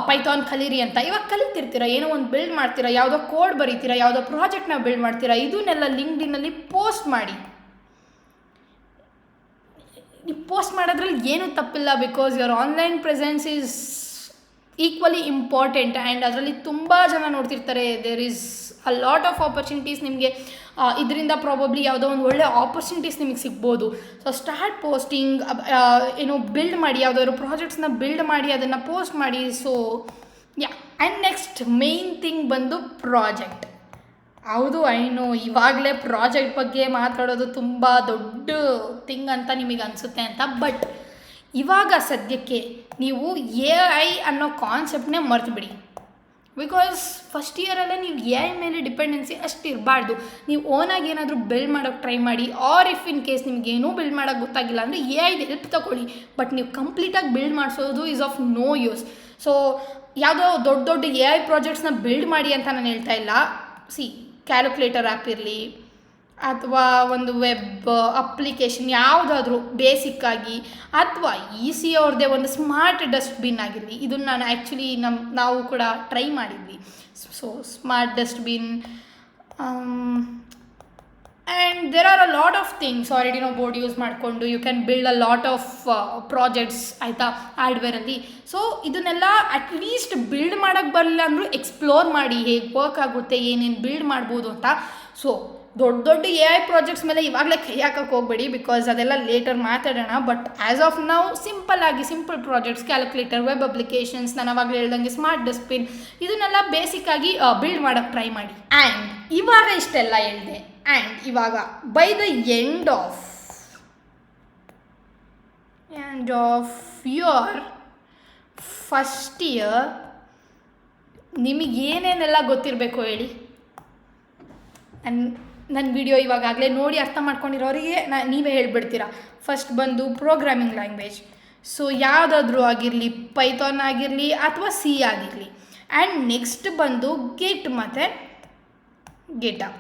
S1: ಪೈಥಾನ್ ಕಲೀರಿ ಅಂತ. ಇವಾಗ ಕಲಿತಿರ್ತೀರ, ಏನೋ ಒಂದು ಬಿಲ್ಡ್ ಮಾಡ್ತೀರಾ, ಯಾವುದೋ ಕೋಡ್ ಬರೀತೀರಾ, ಯಾವುದೋ ಪ್ರಾಜೆಕ್ಟ್ನ ಬಿಲ್ಡ್ ಮಾಡ್ತೀರಾ, ಇದನ್ನೆಲ್ಲ ಲಿಂಕ್ಡ್ಇನ್ನಲ್ಲಿ ಪೋಸ್ಟ್ ಮಾಡಿ. ನೀವು ಪೋಸ್ಟ್ ಮಾಡೋದ್ರಲ್ಲಿ ಏನೂ ತಪ್ಪಿಲ್ಲ, because your online presence equally important and ಅದರಲ್ಲಿ ತುಂಬ ಜನ ನೋಡ್ತಿರ್ತಾರೆ. There is a lot of opportunities. ನಿಮಗೆ ಇದರಿಂದ ಪ್ರಾಬಬ್ಲಿ ಯಾವುದೋ ಒಂದು ಒಳ್ಳೆ ಆಪರ್ಚುನಿಟೀಸ್ ನಿಮಗೆ ಸಿಗ್ಬೋದು. ಸೊ ಸ್ಟಾರ್ಟ್ ಪೋಸ್ಟಿಂಗ್, ಏನು ಬಿಲ್ಡ್ ಮಾಡಿ, ಯಾವುದಾದ್ರು ಪ್ರಾಜೆಕ್ಟ್ಸ್ನ ಬಿಲ್ಡ್ ಮಾಡಿ ಅದನ್ನು ಪೋಸ್ಟ್ ಮಾಡಿ. So yeah, and next main thing ಬಂದು ಪ್ರಾಜೆಕ್ಟ್. ಹೌದು, ಐನು ಇವಾಗಲೇ ಪ್ರಾಜೆಕ್ಟ್ ಬಗ್ಗೆ ಮಾತಾಡೋದು ತುಂಬ ದೊಡ್ಡ ಥಿಂಗ್ ಅಂತ ನಿಮಗೆ ಅನಿಸುತ್ತೆ ಅಂತ. ಬಟ್ ಇವಾಗ ಸದ್ಯಕ್ಕೆ ನೀವು AI ಅನ್ನೋ ಕಾನ್ಸೆಪ್ಟನ್ನೇ ಮರೆತುಬಿಡಿ. ಬಿಕಾಸ್ ಫಸ್ಟ್ ಇಯರಲ್ಲೇ ನೀವು AI ಮೇಲೆ ಡಿಪೆಂಡೆನ್ಸಿ ಅಷ್ಟು ಇರಬಾರ್ದು. ನೀವು ಓನಾಗಿ ಏನಾದರೂ ಬಿಲ್ಡ್ ಮಾಡೋಕ್ಕೆ ಟ್ರೈ ಮಾಡಿ. ಆರ್ ಇಫ್ ಇನ್ ಕೇಸ್ ನಿಮಗೇನೂ ಬಿಲ್ಡ್ ಮಾಡೋಕ್ಕೆ ಗೊತ್ತಾಗಿಲ್ಲ ಅಂದರೆ AI ಹೆಲ್ಪ್ ತಗೊಳ್ಳಿ. ಬಟ್ ನೀವು ಕಂಪ್ಲೀಟಾಗಿ ಬಿಲ್ಡ್ ಮಾಡಿಸೋದು is of no use. So ಯಾವುದೋ ದೊಡ್ಡ ದೊಡ್ಡ AI ಪ್ರಾಜೆಕ್ಟ್ಸ್ನ ಬಿಲ್ಡ್ ಮಾಡಿ ಅಂತ ನಾನು ಹೇಳ್ತಾ ಇಲ್ಲ. ಕ್ಯಾಲ್ಕುಲೇಟರ್ ಆ್ಯಪ್ ಇರಲಿ ಅಥವಾ ಒಂದು ವೆಬ್ ಅಪ್ಲಿಕೇಶನ್ ಯಾವುದಾದ್ರೂ ಬೇಸಿಕ್ಕಾಗಿ, ಅಥವಾ EC ಅವ್ರದ್ದೇ ಒಂದು ಸ್ಮಾರ್ಟ್ ಡಸ್ಟ್ಬಿನ್ ಆಗಿರಲಿ. ಇದನ್ನು ನಾನು ಆ್ಯಕ್ಚುಲಿ ನಾವು ಕೂಡ ಟ್ರೈ ಮಾಡಿದ್ವಿ. So smart dustbin and there are a lot of things. Already board use ಮಾಡಿಕೊಂಡು you can build a lot of projects, ಆಯಿತಾ, ಹಾರ್ಡ್ವೇರಲ್ಲಿ. ಸೊ ಇದನ್ನೆಲ್ಲ ಅಟ್ಲೀಸ್ಟ್ ಬಿಲ್ಡ್ ಮಾಡೋಕ್ಕೆ ಬರಲಿಲ್ಲ ಅಂದರೂ ಎಕ್ಸ್ಪ್ಲೋರ್ ಮಾಡಿ, ಹೇಗೆ ವರ್ಕ್ ಆಗುತ್ತೆ, ಏನೇನು ಬಿಲ್ಡ್ ಮಾಡ್ಬೋದು ಅಂತ. ಸೊ ದೊಡ್ಡ AI ಪ್ರಾಜೆಕ್ಟ್ಸ್ ಮೇಲೆ ಇವಾಗಲೇ ಕೈ ಹಾಕಕ್ಕೆ ಹೋಗಬೇಡಿ, ಬಿಕಾಸ್ ಅದೆಲ್ಲ ಲೇಟರ್ ಮಾತಾಡೋಣ. ಬಟ್ ಆ್ಯಸ್ ಆಫ್ ನಾವು simple projects, calculator, web applications, ನಾನು ಅವಾಗಲೇ ಹೇಳ್ದಂಗೆ ಸ್ಮಾರ್ಟ್ ಡಸ್ಟ್ಬಿನ್, ಇದನ್ನೆಲ್ಲ ಬೇಸಿಕ್ಕಾಗಿ ಬಿಲ್ಡ್ ಮಾಡೋಕ್ಕೆ ಟ್ರೈ ಮಾಡಿ. ಆ್ಯಂಡ್ ಇವಾಗ ಇಷ್ಟೆಲ್ಲ ಹೇಳಿದೆ. ಆ್ಯಂಡ್ ಇವಾಗ by the end of your first year ನಿಮಗೇನೇನೆಲ್ಲ ಗೊತ್ತಿರಬೇಕು ಹೇಳಿ. ನನ್ನ ವಿಡಿಯೋ ಇವಾಗಲೇ ನೋಡಿ ಅರ್ಥ ಮಾಡ್ಕೊಂಡಿರೋರಿಗೆ ನೀವೇ ಹೇಳ್ಬಿಡ್ತೀರಾ. ಫಸ್ಟ್ ಬಂದು ಪ್ರೋಗ್ರಾಮಿಂಗ್ ಲ್ಯಾಂಗ್ವೇಜ್. ಸೊ ಯಾವುದಾದ್ರೂ ಆಗಿರಲಿ, ಪೈಥಾನ್ ಆಗಿರಲಿ ಅಥವಾ C ಆಗಿರಲಿ. ಆ್ಯಂಡ್ ನೆಕ್ಸ್ಟ್ ಬಂದು ಗಿಟ್ ಮತ್ತು ಗಿಟಬ್.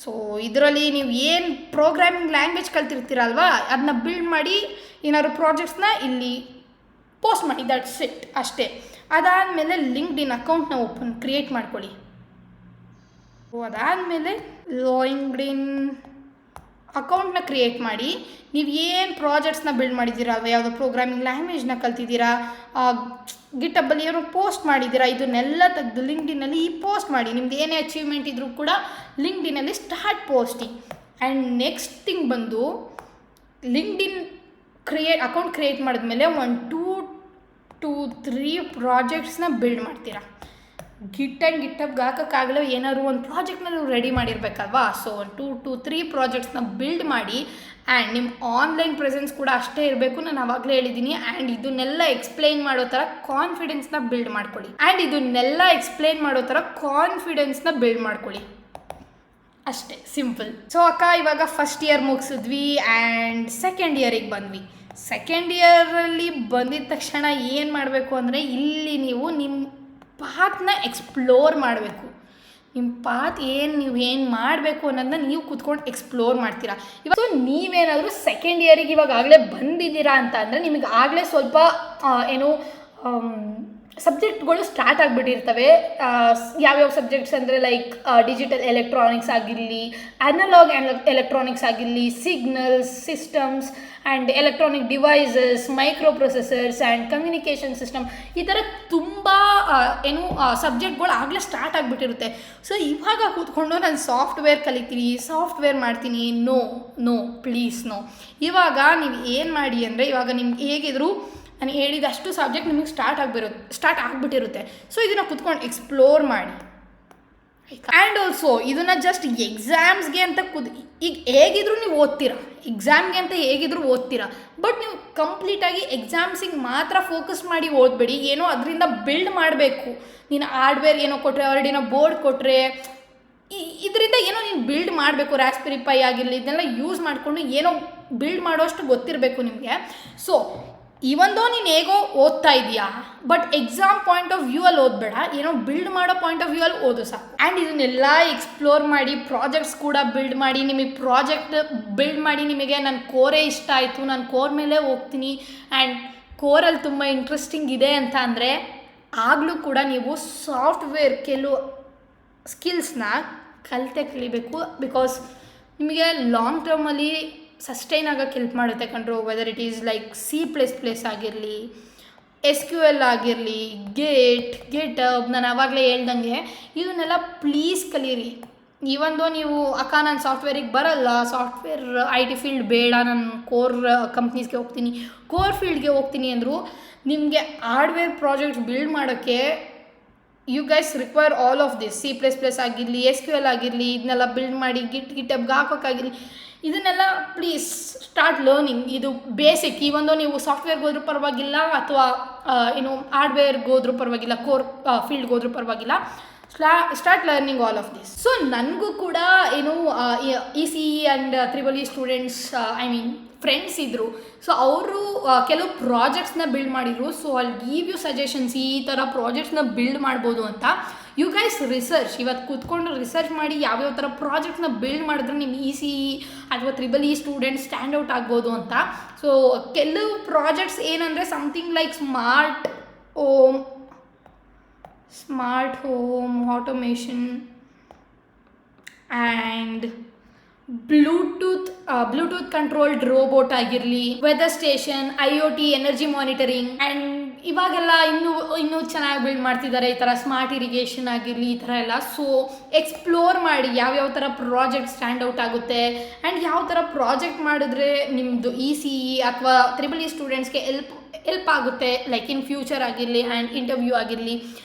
S1: ಸೊ ಇದರಲ್ಲಿ ನೀವು ಏನು ಪ್ರೋಗ್ರಾಮಿಂಗ್ ಲ್ಯಾಂಗ್ವೇಜ್ ಕಲ್ತಿರ್ತೀರಲ್ವಾ, ಅದನ್ನ ಬಿಲ್ಡ್ ಮಾಡಿ ಏನಾದ್ರು ಪ್ರಾಜೆಕ್ಟ್ಸ್ನ ಇಲ್ಲಿ ಪೋಸ್ಟ್ ಮಾಡಿ. ದಟ್ಸ್ ಇಟ್, ಅಷ್ಟೇ. ಅದಾದಮೇಲೆ ಲಿಂಕ್ಡ್ಇನ್ ಅಕೌಂಟ್ನ ಕ್ರಿಯೇಟ್ ಮಾಡ್ಕೊಳ್ಳಿ. ಅದಾದಮೇಲೆ ಲಿಂಕ್ಡ್ಇನ್ ಅಕೌಂಟ್ನ ಕ್ರಿಯೇಟ್ ಮಾಡಿ ನೀವು ಏನು ಪ್ರಾಜೆಕ್ಟ್ಸ್ನ ಬಿಲ್ಡ್ ಮಾಡಿದ್ದೀರಲ್ವ, ಯಾವುದೋ ಪ್ರೋಗ್ರಾಮಿಂಗ್ ಲ್ಯಾಂಗ್ವೇಜ್ನ ಕಲ್ತಿದ್ದೀರಾ, ಗಿಟಬ್ಬಲ್ಲಿ ಏನೋ ಪೋಸ್ಟ್ ಮಾಡಿದ್ದೀರಾ, ಇದನ್ನೆಲ್ಲ ತೆಗೆದು ಲಿಂಕ್ಡ್ಇನ್ನಲ್ಲಿ ಪೋಸ್ಟ್ ಮಾಡಿ. ನಿಮ್ದು ಏನೇ ಅಚೀವ್ಮೆಂಟ್ ಇದ್ದರೂ ಕೂಡ ಲಿಂಕ್ಡ್ಇನ್ನಲ್ಲಿ start posting. And next thing ಬಂದು ಲಿಂಕ್ಡ್ಇನ್ ಅಕೌಂಟ್ ಕ್ರಿಯೇಟ್ ಮಾಡಿದ್ಮೇಲೆ 1 to 3 ಪ್ರಾಜೆಕ್ಟ್ಸ್ನ ಬಿಲ್ಡ್ ಮಾಡ್ತೀರಾ. ಗಿಟ್ ಆ್ಯಂಡ್ ಗಿಟಬ್ಗೆ ಹಾಕೋಕ್ಕಾಗಲ್ಲ, ಏನಾದ್ರು ಒಂದು ಪ್ರಾಜೆಕ್ಟ್ನ ನೀವು ರೆಡಿ ಮಾಡಿರ್ಬೇಕಲ್ವಾ. ಸೊ 2 to 3 ಪ್ರಾಜೆಕ್ಟ್ಸ್ನ ಬಿಲ್ಡ್ ಮಾಡಿ. ಆ್ಯಂಡ್ ನಿಮ್ಮ ಆನ್ಲೈನ್ ಪ್ರೆಸೆನ್ಸ್ ಕೂಡ ಅಷ್ಟೇ ಇರಬೇಕು, ನಾನು ಆವಾಗಲೇ ಹೇಳಿದ್ದೀನಿ. ಆ್ಯಂಡ್ ಇದನ್ನೆಲ್ಲ ಎಕ್ಸ್ಪ್ಲೈನ್ ಮಾಡೋ ಥರ ಕಾನ್ಫಿಡೆನ್ಸ್ನ ಬಿಲ್ಡ್ ಮಾಡ್ಕೊಳ್ಳಿ. ಅಷ್ಟೇ, ಸಿಂಪಲ್. ಸೊ ಅಕ್ಕ, ಇವಾಗ ಫಸ್ಟ್ ಇಯರ್ ಮುಗಿಸಿದ್ವಿ ಆ್ಯಂಡ್ ಸೆಕೆಂಡ್ ಇಯರಿಗೆ ಬಂದ್ವಿ. ಸೆಕೆಂಡ್ ಇಯರಲ್ಲಿ ಬಂದಿದ ತಕ್ಷಣ ಏನು ಮಾಡಬೇಕು ಅಂದರೆ, ಇಲ್ಲಿ ನೀವು ನಿಮ್ಮ ಪಾತ್ನ ಎಕ್ಸ್ಪ್ಲೋರ್ ಮಾಡಬೇಕು. ನಿಮ್ಮ ಪಾತ್ ನೀವು ಏನು ಮಾಡಬೇಕು ಅನ್ನೋದನ್ನ ನೀವು ಕೂತ್ಕೊಂಡು ಎಕ್ಸ್ಪ್ಲೋರ್ ಮಾಡ್ತೀರಾ. ಇವಾಗ ನೀವೇನಾದರೂ ಸೆಕೆಂಡ್ ಇಯರಿಗೆ ಇವಾಗಲೇ ಬಂದಿದ್ದೀರಾ ಅಂತ ಅಂದರೆ ನಿಮಗೆ ಆಗಲೇ ಸ್ವಲ್ಪ ಸಬ್ಜೆಕ್ಟ್ಗಳು ಸ್ಟಾರ್ಟ್ ಆಗಿಬಿಟ್ಟಿರ್ತವೆ. ಯಾವ್ಯಾವ ಸಬ್ಜೆಕ್ಟ್ಸ್ ಅಂದರೆ ಲೈಕ್ ಡಿಜಿಟಲ್ ಎಲೆಕ್ಟ್ರಾನಿಕ್ಸ್ ಆಗಿರಲಿ, ಅನಲಾಗ್ ಎಲೆಕ್ಟ್ರಾನಿಕ್ಸ್ ಆಗಿರಲಿ, signals, systems and electronic devices, micro processors and communication system, ಈ ಥರ ತುಂಬ ಸಬ್ಜೆಕ್ಟ್ಗಳು ಆಗಲೇ ಸ್ಟಾರ್ಟ್ ಆಗಿಬಿಟ್ಟಿರುತ್ತೆ. ಸೊ ಇವಾಗ ಕೂತ್ಕೊಂಡು ನಾನು ಸಾಫ್ಟ್ವೇರ್ ಕಲಿತೀನಿ, ಸಾಫ್ಟ್ವೇರ್ ಮಾಡ್ತೀನಿ, ನೋ ಪ್ಲೀಸ್ ನೋ. ಇವಾಗ ನೀವು ಏನು ಮಾಡಿ ಅಂದರೆ, ಇವಾಗ ನಿಮ್ಗೆ ಹೇಗಿದ್ರು ನಾನು ಹೇಳಿದಷ್ಟು ಸಬ್ಜೆಕ್ಟ್ ನಿಮಗೆ ಸ್ಟಾರ್ಟ್ ಆಗಿಬಿಟ್ಟಿರುತ್ತೆ. ಸೊ ಇದನ್ನು ಕುತ್ಕೊಂಡು ಎಕ್ಸ್ಪ್ಲೋರ್ ಮಾಡಿ. ಆ್ಯಂಡ್ ಆಲ್ಸೋ ಇದನ್ನು ಜಸ್ಟ್ ಎಕ್ಸಾಮ್ಸ್ಗೆ ಅಂತ ಈಗ ಹೇಗಿದ್ರು ನೀವು ಓದ್ತೀರಾ, ಬಟ್ ನೀವು ಕಂಪ್ಲೀಟಾಗಿ ಎಕ್ಸಾಮ್ಸಿಗೆ ಮಾತ್ರ ಫೋಕಸ್ ಮಾಡಿ ಓದಬೇಡಿ. ಏನೋ ಅದರಿಂದ ಬಿಲ್ಡ್ ಮಾಡಬೇಕು. ನೀನು ಹಾರ್ಡ್ವೇರ್ ಏನೋ ಕೊಟ್ಟರೆ, ಆಲ್ರೆಡಿನೋ ಬೋರ್ಡ್ ಕೊಟ್ಟರೆ, ಇದರಿಂದ ಏನೋ ನೀನು ಬಿಲ್ಡ್ ಮಾಡಬೇಕು. ರಾಸ್ಪೆರಿ ಪೈ ಆಗಿರಲಿ, ಇದನ್ನೆಲ್ಲ ಯೂಸ್ ಮಾಡಿಕೊಂಡು ಏನೋ ಬಿಲ್ಡ್ ಮಾಡೋಷ್ಟು ಗೊತ್ತಿರಬೇಕು ನಿಮಗೆ. ಸೊ ಇವೊಂದೋ ನೀನು ಹೇಗೋ ಓದ್ತಾ ಇದೆಯಾ, but exam point of view ಅಲ್ಲಿ ಓದಬೇಡ, ಏನೋ ಬಿಲ್ಡ್ ಮಾಡೋ ಪಾಯಿಂಟ್ ಆಫ್ ವ್ಯೂ ಅಲ್ಲಿ ಓದು ಸಾಕು. ಆ್ಯಂಡ್ ಇದನ್ನೆಲ್ಲ ಎಕ್ಸ್ಪ್ಲೋರ್ ಮಾಡಿ, ಪ್ರಾಜೆಕ್ಟ್ಸ್ ಕೂಡ ಬಿಲ್ಡ್ ಮಾಡಿ. ನಿಮಗೆ ಪ್ರಾಜೆಕ್ಟ್ ಬಿಲ್ಡ್ ಮಾಡಿ ನಿಮಗೆ ನನ್ನ ಕೋರೇ ಇಷ್ಟ ಆಯಿತು, ನಾನು ಕೋರ್ ಮೇಲೆ ಹೋಗ್ತೀನಿ ಆ್ಯಂಡ್ ಕೋರಲ್ಲಿ ತುಂಬ ಇಂಟ್ರೆಸ್ಟಿಂಗ್ ಇದೆ ಅಂತ ಅಂದರೆ, ಆಗಲೂ ಕೂಡ ನೀವು ಸಾಫ್ಟ್ವೇರ್ ಕೆಲವು ಸ್ಕಿಲ್ಸ್ನ ಕಲಿಬೇಕು. ಬಿಕಾಸ್ ನಿಮಗೆ ಲಾಂಗ್ ಟರ್ಮಲ್ಲಿ ಸಸ್ಟೈನ್ ಆಗೋಕ್ಕೆ ಹೆಲ್ಪ್ ಮಾಡುತ್ತೆ ಕಂಡ್ರು. Whether it is like C++ ಆಗಿರಲಿ, SQL ಆಗಿರಲಿ, ಗಿಟಬ್ ನಾನು ಆವಾಗಲೇ ಹೇಳ್ದಂಗೆ ಇವನ್ನೆಲ್ಲ ಪ್ಲೀಸ್ ಕಲೀರಿ. ಈವೊಂದು ನೀವು ನಾನು ಸಾಫ್ಟ್ವೇರಿಗೆ ಬರಲ್ಲ, ಸಾಫ್ಟ್ವೇರ್ IT ಫೀಲ್ಡ್ ಬೇಡ, ನಾನು ಕೋರ್ ಕಂಪ್ನೀಸ್ಗೆ ಹೋಗ್ತೀನಿ, ಕೋರ್ ಫೀಲ್ಡ್ಗೆ ಹೋಗ್ತೀನಿ ಅಂದರು ನಿಮಗೆ ಹಾರ್ಡ್ವೇರ್ ಪ್ರಾಜೆಕ್ಟ್ಸ್ ಬಿಲ್ಡ್ ಮಾಡೋಕ್ಕೆ you guys require all of this. C++ ಆಗಿರಲಿ, SQL ಆಗಿರಲಿ, ಇದನ್ನೆಲ್ಲ ಬಿಲ್ಡ್ ಮಾಡಿ ಗಿಟಬ್ಗೆ ಹಾಕೋಕ್ಕಾಗಿರಲಿ, ಇದನ್ನೆಲ್ಲ ಪ್ಲೀಸ್ ಸ್ಟಾರ್ಟ್ ಲರ್ನಿಂಗ್. ಇದು ಬೇಸಿಕ್. ಈವೊಂದು ನೀವು ಸಾಫ್ಟ್ವೇರ್ಗೆ ಹೋದ್ರೂ ಪರವಾಗಿಲ್ಲ ಅಥವಾ ಏನು ಹಾರ್ಡ್ವೇರ್ಗೆ ಹೋದ್ರೂ ಪರವಾಗಿಲ್ಲ, ಕೋರ್ ಫೀಲ್ಡ್ಗೆ ಹೋದ್ರೂ ಪರವಾಗಿಲ್ಲ, start learning all of this. So ನನಗೂ ಕೂಡ ಏನು ECE and EEE students friends ಇದ್ದರು. ಸೊ ಅವರು ಕೆಲವು ಪ್ರಾಜೆಕ್ಟ್ಸ್ನ ಬಿಲ್ಡ್ ಮಾಡಿದರು. ಸೊ ಅಲ್ಲಿ ಗಿವ್ ಯು ಸಜೆಷನ್ಸ್, ಈ ಥರ ಪ್ರಾಜೆಕ್ಟ್ಸ್ನ ಬಿಲ್ಡ್ ಮಾಡ್ಬೋದು ಅಂತ. ಯು ಗೈಸ್ ರಿಸರ್ಚ್, ಇವತ್ತು ಕೂತ್ಕೊಂಡು ರಿಸರ್ಚ್ ಮಾಡಿ ಯಾವ್ಯಾವ ಥರ ಪ್ರಾಜೆಕ್ಟ್ನ ಬಿಲ್ಡ್ ಮಾಡಿದ್ರೆ ನಿಮ್ಮ ECE ಅಥವಾ EEE ಸ್ಟೂಡೆಂಟ್ ಸ್ಟ್ಯಾಂಡ್ ಔಟ್ ಆಗ್ಬೋದು ಅಂತ. ಸೊ ಕೆಲವು ಪ್ರಾಜೆಕ್ಟ್ಸ್ ಏನಂದರೆ something like smart home automation and Bluetooth controlled robot ಆಗಿರಲಿ, weather station, IoT, energy monitoring, and ಇವಾಗೆಲ್ಲ ಇನ್ನೂ ಚೆನ್ನಾಗಿ ಬಿಲ್ಡ್ ಮಾಡ್ತಿದ್ದಾರೆ. ಈ ಥರ ಸ್ಮಾರ್ಟ್ ಇರಿಗೇಷನ್ ಆಗಿರಲಿ, ಈ ಥರ ಎಲ್ಲ. ಸೊ ಎಕ್ಸ್ಪ್ಲೋರ್ ಮಾಡಿ ಯಾವ್ಯಾವ ಥರ ಪ್ರಾಜೆಕ್ಟ್ ಸ್ಟ್ಯಾಂಡ್ ಔಟ್ ಆಗುತ್ತೆ ಆ್ಯಂಡ್ ಯಾವ ಥರ ಪ್ರಾಜೆಕ್ಟ್ ಮಾಡಿದ್ರೆ ನಿಮ್ಮದು ECE ಅಥವಾ EEE ಸ್ಟೂಡೆಂಟ್ಸ್ಗೆ ಹೆಲ್ಪ್ ಆಗುತ್ತೆ, ಲೈಕ್ ಇನ್ ಫ್ಯೂಚರ್ ಆಗಿರಲಿ ಆ್ಯಂಡ್ ಇಂಟರ್ವ್ಯೂ ಆಗಿರಲಿ.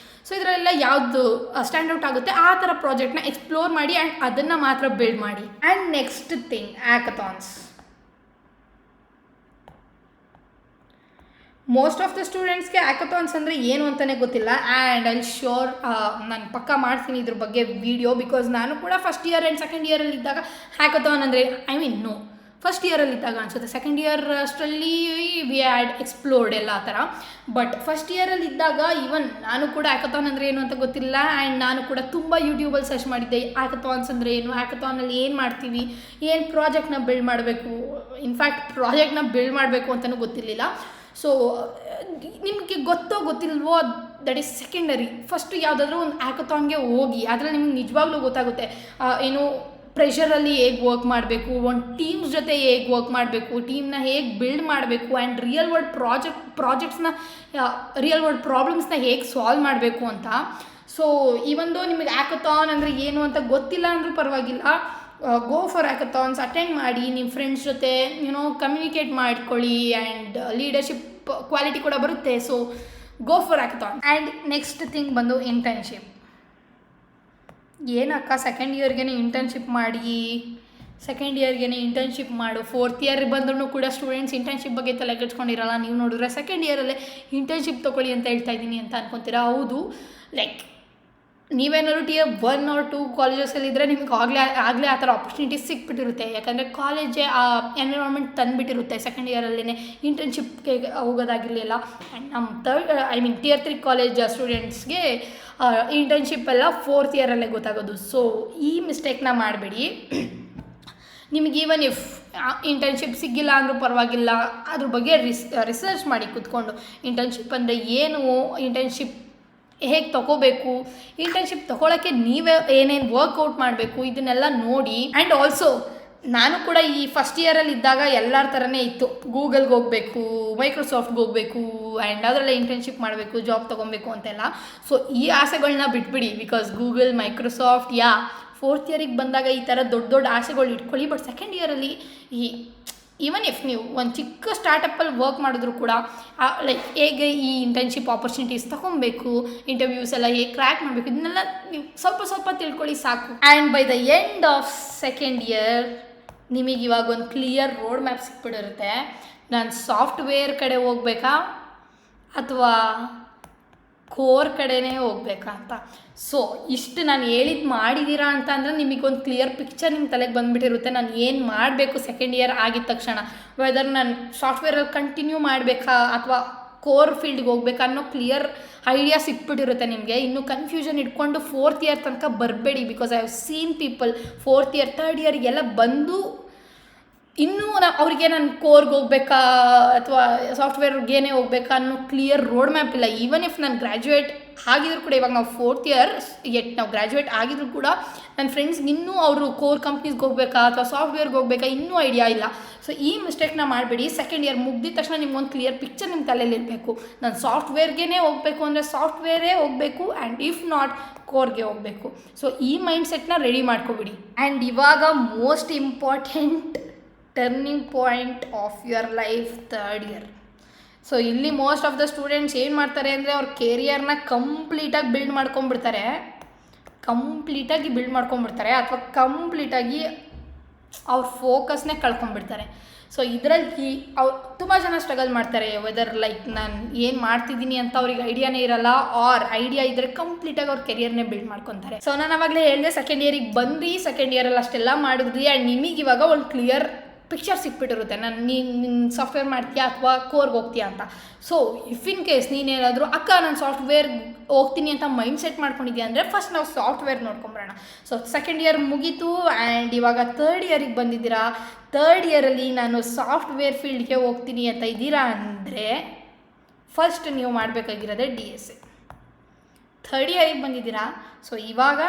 S1: ಸೊ ಇದರೆಲ್ಲ ಯಾವುದು ಸ್ಟ್ಯಾಂಡ್ ಔಟ್ ಆಗುತ್ತೆ ಆ ಥರ ಪ್ರಾಜೆಕ್ಟ್ನ ಎಕ್ಸ್ಪ್ಲೋರ್ ಮಾಡಿ ಆ್ಯಂಡ್ ಅದನ್ನು ಮಾತ್ರ ಬಿಲ್ಡ್ ಮಾಡಿ. And next thing, hackathons. Most of the ಸ್ಟೂಡೆಂಟ್ಸ್ಗೆ ಹ್ಯಾಕಥಾನ್ಸ್ ಅಂದರೆ ಏನು ಅಂತಲೇ ಗೊತ್ತಿಲ್ಲ. ಆ್ಯಂಡ್ ಐ ಶ್ಯೂರ್ ನಾನು ಪಕ್ಕ ಮಾಡ್ತೀನಿ ಇದ್ರ ಬಗ್ಗೆ ವಿಡಿಯೋ, ಬಿಕಾಸ್ ನಾನು ಕೂಡ ಫಸ್ಟ್ ಇಯರ್ ಆ್ಯಂಡ್ ಸೆಕೆಂಡ್ ಇಯರಲ್ಲಿ ಇದ್ದಾಗ ಹ್ಯಾಕಥಾನ್ ಅಂದರೆ ಫಸ್ಟ್ ಇಯರಲ್ಲಿ ಇದ್ದಾಗ ಅನಿಸುತ್ತೆ. ಸೆಕೆಂಡ್ ಇಯರ್ ಅಷ್ಟರಲ್ಲಿ ವಿ ಹ್ಯಾಡ್ ಎಕ್ಸ್ಪ್ಲೋರ್ಡ್ ಎಲ್ಲ ಆ ಥರ. ಬಟ್ ಫಸ್ಟ್ ಇಯರಲ್ಲಿ ಇದ್ದಾಗ ಈವನ್ ನಾನು ಕೂಡ ಹ್ಯಾಕಥಾನ್ ಅಂದರೆ ಏನು ಅಂತ ಗೊತ್ತಿಲ್ಲ. ಆ್ಯಂಡ್ ನಾನು ಕೂಡ ತುಂಬ ಯೂಟ್ಯೂಬಲ್ಲಿ ಸರ್ಚ್ ಮಾಡಿದ್ದೆ ಹ್ಯಾಕಥಾನ್ಸ್ ಅಂದರೆ ಏನು, ಹ್ಯಾಕಥಾನಲ್ಲಿ ಏನು ಮಾಡ್ತೀವಿ, ಏನು ಪ್ರಾಜೆಕ್ಟ್ನ ಬಿಲ್ಡ್ ಮಾಡಬೇಕು, ಇನ್ಫ್ಯಾಕ್ಟ್ ಪ್ರಾಜೆಕ್ಟ್ನ ಬಿಲ್ಡ್ ಮಾಡಬೇಕು ಅಂತಲೂ ಗೊತ್ತಿರಲಿಲ್ಲ. ಸೊ ನಿಮಗೆ ಗೊತ್ತಿಲ್ವೋ, ದಟ್ ಈಸ್ ಸೆಕೆಂಡರಿ. ಫಸ್ಟು ಯಾವುದಾದ್ರೂ ಒಂದು ಹ್ಯಾಕಥಾನ್ಗೆ ಹೋಗಿ ಅದರಲ್ಲಿ ನಿಮ್ಗೆ ನಿಜವಾಗ್ಲೂ ಗೊತ್ತಾಗುತ್ತೆ ಏನು ಪ್ರೆಷರಲ್ಲಿ ಹೇಗೆ ವರ್ಕ್ ಮಾಡಬೇಕು, ಒಂದು ಟೀಮ್ಸ್ ಜೊತೆ ಹೇಗೆ ವರ್ಕ್ ಮಾಡಬೇಕು, ಟೀಮ್ನ ಹೇಗೆ ಬಿಲ್ಡ್ ಮಾಡಬೇಕು, ಆ್ಯಂಡ್ ರಿಯಲ್ ವರ್ಲ್ಡ್ ಪ್ರಾಜೆಕ್ಟ್ಸ್ನ ರಿಯಲ್ ವರ್ಲ್ಡ್ ಪ್ರಾಬ್ಲಮ್ಸ್ನ ಹೇಗೆ ಸಾಲ್ವ್ ಮಾಡಬೇಕು ಅಂತ. ಸೊ ಈ ಒಂದು ನಿಮಗೆ ಹ್ಯಾಕಥಾನ್ ಅಂದರೆ ಏನು ಅಂತ ಗೊತ್ತಿಲ್ಲ ಅಂದರೂ ಪರವಾಗಿಲ್ಲ, ಗೋ ಫಾರ್ ಹ್ಯಾಕಥಾನ್ಸ್, ಅಟೆಂಡ್ ಮಾಡಿ, ನಿಮ್ಮ ಫ್ರೆಂಡ್ಸ್ ಜೊತೆ ಕಮ್ಯುನಿಕೇಟ್ ಮಾಡ್ಕೊಳ್ಳಿ ಆ್ಯಂಡ್ ಲೀಡರ್ಶಿಪ್ ಕ್ವಾಲಿಟಿ ಕೂಡ ಬರುತ್ತೆ. So go for hackathon. And next thing ಬಂದು ಇಂಟರ್ನ್ಶಿಪ್. ಏನಕ್ಕ ಸೆಕೆಂಡ್ ಇಯರ್ಗೆ ಇಂಟರ್ನ್ಶಿಪ್ ಮಾಡು, ಫೋರ್ತ್ ಇಯರ್ ಬಂದ್ರೂ ಕೂಡ ಸ್ಟೂಡೆಂಟ್ಸ್ ಇಂಟರ್ನ್ಶಿಪ್ ಬಗ್ಗೆ ತಲೆ ಕೆಡ್ಸ್ಕೊಂಡಿರಲ್ಲ. ನೀವು ನೋಡಿದ್ರೆ ಸೆಕೆಂಡ್ ಇಯರಲ್ಲೇ ಇಂಟರ್ನ್ಶಿಪ್ ತೊಗೊಳ್ಳಿ ಅಂತ ಹೇಳ್ತಾ ಇದ್ದೀನಿ ಅಂತ ಅನ್ಕೊತೀರಾ. ಹೌದು, ಲೈಕ್ ನೀವೇನಾದ್ರು Tier 1 or 2 ಕಾಲೇಜಸಲ್ಲಿದ್ದರೆ ನಿಮ್ಗೆ ಆಗಲೇ ಆ ಥರ ಆಪರ್ಚುನಿಟೀಸ್ ಸಿಕ್ಬಿಟ್ಟಿರುತ್ತೆ. ಯಾಕಂದರೆ ಕಾಲೇಜೇ ಆ ಎನ್ವಿರಾನ್ಮೆಂಟ್ ತಂದುಬಿಟ್ಟಿರುತ್ತೆ. ಸೆಕೆಂಡ್ ಇಯರಲ್ಲೇ ಇಂಟರ್ನ್ಶಿಪ್ಗೆ ಹೋಗೋದಾಗಿರಲಿಲ್ಲ. ಆ್ಯಂಡ್ ನಮ್ಮ Tier 3 ಕಾಲೇಜ್ ಸ್ಟೂಡೆಂಟ್ಸ್ಗೆ ಇಂಟರ್ನ್ಶಿಪ್ ಎಲ್ಲ ಫೋರ್ತ್ ಇಯರಲ್ಲೇ ಗೊತ್ತಾಗೋದು. ಸೊ ಈ ಮಿಸ್ಟೇಕ್ನ ಮಾಡಬೇಡಿ. ನಿಮಗೆ ಈವನ್ ಇಫ್ ಇಂಟರ್ನ್ಶಿಪ್ ಸಿಗ್ಗಿಲ್ಲ ಅಂದರೂ ಪರವಾಗಿಲ್ಲ, ಅದ್ರ ಬಗ್ಗೆ ರಿಸರ್ಚ್ ಮಾಡಿ ಕೂತ್ಕೊಂಡು. ಇಂಟರ್ನ್ಶಿಪ್ ಅಂದರೆ ಏನು, ಇಂಟರ್ನ್ಶಿಪ್ ಹೇಗೆ ತೊಗೋಬೇಕು, ಇಂಟರ್ನ್ಶಿಪ್ ತೊಗೊಳಕ್ಕೆ ನೀವೇ ಏನೇನು ವರ್ಕೌಟ್ ಮಾಡಬೇಕು, ಇದನ್ನೆಲ್ಲ ನೋಡಿ. ಆ್ಯಂಡ್ ಆಲ್ಸೋ ನಾನು ಕೂಡ ಈ ಫಸ್ಟ್ ಇಯರಲ್ಲಿ ಇದ್ದಾಗ ಎಲ್ಲರ ಥರನೇ ಇತ್ತು. ಗೂಗಲ್ಗೆ ಹೋಗಬೇಕು, ಮೈಕ್ರೋಸಾಫ್ಟ್ಗೆ ಹೋಗಬೇಕು, ಆ್ಯಂಡ್ ಅದರಲ್ಲೇ ಇಂಟರ್ನ್ಶಿಪ್ ಮಾಡಬೇಕು, ಜಾಬ್ ತೊಗೊಬೇಕು ಅಂತೆಲ್ಲ. ಸೊ ಈ ಆಸೆಗಳನ್ನ ಬಿಟ್ಬಿಡಿ. ಬಿಕಾಸ್ ಗೂಗಲ್, ಮೈಕ್ರೋಸಾಫ್ಟ್ ಫೋರ್ತ್ ಇಯರಿಗೆ ಬಂದಾಗ ಈ ಥರ ದೊಡ್ಡ ಆಸೆಗಳು ಇಟ್ಕೊಳ್ಳಿ. ಬಟ್ ಸೆಕೆಂಡ್ ಇಯರಲ್ಲಿ ಈವನ್ ಇಫ್ ನೀವು ಒಂದು ಚಿಕ್ಕ ಸ್ಟಾರ್ಟಪ್ಪಲ್ಲಿ ವರ್ಕ್ ಮಾಡಿದ್ರು ಕೂಡ ಲೈಕ್ ಹೇಗೆ ಈ ಇಂಟರ್ನ್ಶಿಪ್ ಆಪರ್ಚುನಿಟೀಸ್ ತೊಗೊಬೇಕು, ಇಂಟರ್ವ್ಯೂಸ್ ಎಲ್ಲ ಹೇಗೆ ಕ್ರ್ಯಾಕ್ ಮಾಡಬೇಕು, ಇದನ್ನೆಲ್ಲ ನೀವು ಸ್ವಲ್ಪ ತಿಳ್ಕೊಳ್ಳಿ ಸಾಕು. And by the end of second year ನಿಮಗೆ ಇವಾಗ ಒಂದು ಕ್ಲಿಯರ್ ರೋಡ್ ಮ್ಯಾಪ್ ಸಿಕ್ಬಿಟ್ಟಿರುತ್ತೆ. ನಾನು ಸಾಫ್ಟ್ವೇರ್ ಕಡೆ ಹೋಗ್ಬೇಕಾ ಅಥವಾ ಕೋರ್ ಕಡೆನೇ ಹೋಗ್ಬೇಕಾ ಅಂತ. ಸೊ ಇಷ್ಟು ನಾನು ಹೇಳಿದ್ದು ಮಾಡಿದ್ದೀರಾ ಅಂತ ಅಂದರೆ ನಿಮಗೊಂದು ಕ್ಲಿಯರ್ ಪಿಕ್ಚರ್ ನಿಮ್ಮ ತಲೆಗೆ ಬಂದುಬಿಟ್ಟಿರುತ್ತೆ. ನಾನು ಏನು ಮಾಡಬೇಕು ಸೆಕೆಂಡ್ ಇಯರ್ ಆಗಿದ ತಕ್ಷಣ, ವೆದರ್ ನಾನು ಸಾಫ್ಟ್ವೇರಲ್ಲಿ ಕಂಟಿನ್ಯೂ ಮಾಡಬೇಕಾ ಅಥವಾ ಕೋರ್ ಫೀಲ್ಡ್ಗೆ ಹೋಗ್ಬೇಕಾ ಅನ್ನೋ ಕ್ಲಿಯರ್ ಐಡಿಯಾ ಸಿಕ್ಬಿಟ್ಟಿರುತ್ತೆ ನಿಮಗೆ. ಇನ್ನೂ ಕನ್ಫ್ಯೂಷನ್ ಇಟ್ಕೊಂಡು ಫೋರ್ತ್ ಇಯರ್ ತನಕ ಬರಬೇಡಿ. Because I have seen people fourth year, third ಇಯರ್ಗೆಲ್ಲ ಬಂದು ಇನ್ನೂ ಅವ್ರಿಗೆ ನಾನು ಕೋರ್ಗೆ ಹೋಗ್ಬೇಕಾ ಅಥವಾ ಸಾಫ್ಟ್ವೇರ್ಗೇನೆ ಹೋಗ್ಬೇಕಾ ಅನ್ನೋ ಕ್ಲಿಯರ್ ರೋಡ್ ಮ್ಯಾಪ್ ಇಲ್ಲ. ಈವನ್ ಇಫ್ ನಾನು ಗ್ರ್ಯಾಜುಯೇಟ್ ಆಗಿದ್ರು ಕೂಡ, ಇವಾಗ ನಾವು 4th ಇಯರ್ ನಾವು ಗ್ರ್ಯಾಜುಯೇಟ್ ಆಗಿದ್ರು ಕೂಡ ನನ್ನ ಫ್ರೆಂಡ್ಸ್ಗೆ ಇನ್ನೂ ಅವರು ಕೋರ್ ಕಂಪ್ನೀಸ್ಗೆ ಹೋಗ್ಬೇಕಾ ಅಥವಾ ಸಾಫ್ಟ್ವೇರ್ಗೆ ಹೋಗ್ಬೇಕಾ ಇನ್ನೂ ಐಡಿಯಾ ಇಲ್ಲ. ಸೊ ಈ ಮಿಸ್ಟೇಕ್ನ ಮಾಡಬೇಡಿ. ಸೆಕೆಂಡ್ ಇಯರ್ ಮುಗ್ದಿದ ತಕ್ಷಣ ನಿಮ್ಗೊಂದು ಕ್ಲಿಯರ್ ಪಿಕ್ಚರ್ ನಿಮ್ಮ ತಲೆಯಲ್ಲಿ ಇರಬೇಕು. ನಾನು ಸಾಫ್ಟ್ವೇರ್ಗೇ ಹೋಗಬೇಕು ಅಂದರೆ ಸಾಫ್ಟ್ವೇರೇ ಹೋಗಬೇಕು, ಆ್ಯಂಡ್ ಇಫ್ ನಾಟ್ ಕೋರ್ಗೆ ಹೋಗಬೇಕು. ಸೊ ಈ ಮೈಂಡ್ಸೆಟ್ನ ರೆಡಿ ಮಾಡ್ಕೊಬಿಡಿ. ಆ್ಯಂಡ್ ಇವಾಗ most important turning point of your life, 3rd year. So ಇಲ್ಲಿ ಮೋಸ್ಟ್ ಆಫ್ ದ ಸ್ಟೂಡೆಂಟ್ಸ್ ಏನು ಮಾಡ್ತಾರೆ ಅಂದರೆ ಅವ್ರ ಕೆರಿಯರ್ನ ಕಂಪ್ಲೀಟಾಗಿ ಬಿಲ್ಡ್ ಮಾಡ್ಕೊಂಬಿಡ್ತಾರೆ ಅಥವಾ ಕಂಪ್ಲೀಟಾಗಿ ಅವ್ರ ಫೋಕಸ್ನೇ ಕಳ್ಕೊಂಡ್ಬಿಡ್ತಾರೆ. ಸೊ ಇದರಲ್ಲಿ ಅವ್ರು ತುಂಬ ಜನ ಸ್ಟ್ರಗಲ್ ಮಾಡ್ತಾರೆ. ವೆದರ್ ಲೈಕ್ ನಾನು ಏನು ಮಾಡ್ತಿದ್ದೀನಿ ಅಂತ ಅವ್ರಿಗೆ ಐಡಿಯಾನೇ ಇರಲ್ಲ, ಆರ್ ಐಡಿಯಾ ಇದ್ದರೆ ಕಂಪ್ಲೀಟಾಗಿ ಅವ್ರ ಕೆರಿಯರ್ನೇ ಬಿಲ್ಡ್ ಮಾಡ್ಕೊತಾರೆ. ಸೊ ನಾನು ಅವಾಗಲೇ ಹೇಳಿದೆ, ಸೆಕೆಂಡ್ ಇಯರಿಗೆ ಬಂದು ಸೆಕೆಂಡ್ ಇಯರಲ್ಲಿ ಅಷ್ಟೆಲ್ಲ ಮಾಡಿದ್ರಿ ಆ್ಯಂಡ್ ನಿಮಗೆ ಇವಾಗ ಒಂದು ಕ್ಲಿಯರ್ ಪಿಕ್ಚರ್ ಸಿಕ್ಬಿಟ್ಟಿರುತ್ತೆ, ನೀನು ಸಾಫ್ಟ್ವೇರ್ ಮಾಡ್ತೀಯಾ ಅಥವಾ ಕೋರ್ಗೆ ಹೋಗ್ತೀಯಾ ಅಂತ. ಸೊ ಇಫ್ ಇನ್ ಕೇಸ್ ನೀನೇನಾದರೂ ನಾನು ಸಾಫ್ಟ್ವೇರ್ ಹೋಗ್ತೀನಿ ಅಂತ ಮೈಂಡ್ ಸೆಟ್ ಮಾಡ್ಕೊಂಡಿದ್ಯಾ ಅಂದರೆ ಫಸ್ಟ್ ನಾವು ಸಾಫ್ಟ್ವೇರ್ ನೋಡ್ಕೊಂಬರೋಣ. ಸೊ ಸೆಕೆಂಡ್ ಇಯರ್ ಮುಗೀತು ಆ್ಯಂಡ್ ಇವಾಗ 3rd ಇಯರಿಗೆ ಬಂದಿದ್ದೀರಾ. 3rd ಇಯರಲ್ಲಿ ನಾನು ಸಾಫ್ಟ್ವೇರ್ ಫೀಲ್ಡ್ಗೆ ಹೋಗ್ತೀನಿ ಅಂತ ಇದ್ದೀರಾ ಅಂದರೆ ಫಸ್ಟ್ ನೀವು ಮಾಡಬೇಕಾಗಿರೋದೇ DSA. 3rd ಇಯರಿಗೆ ಬಂದಿದ್ದೀರಾ, ಸೊ ಇವಾಗ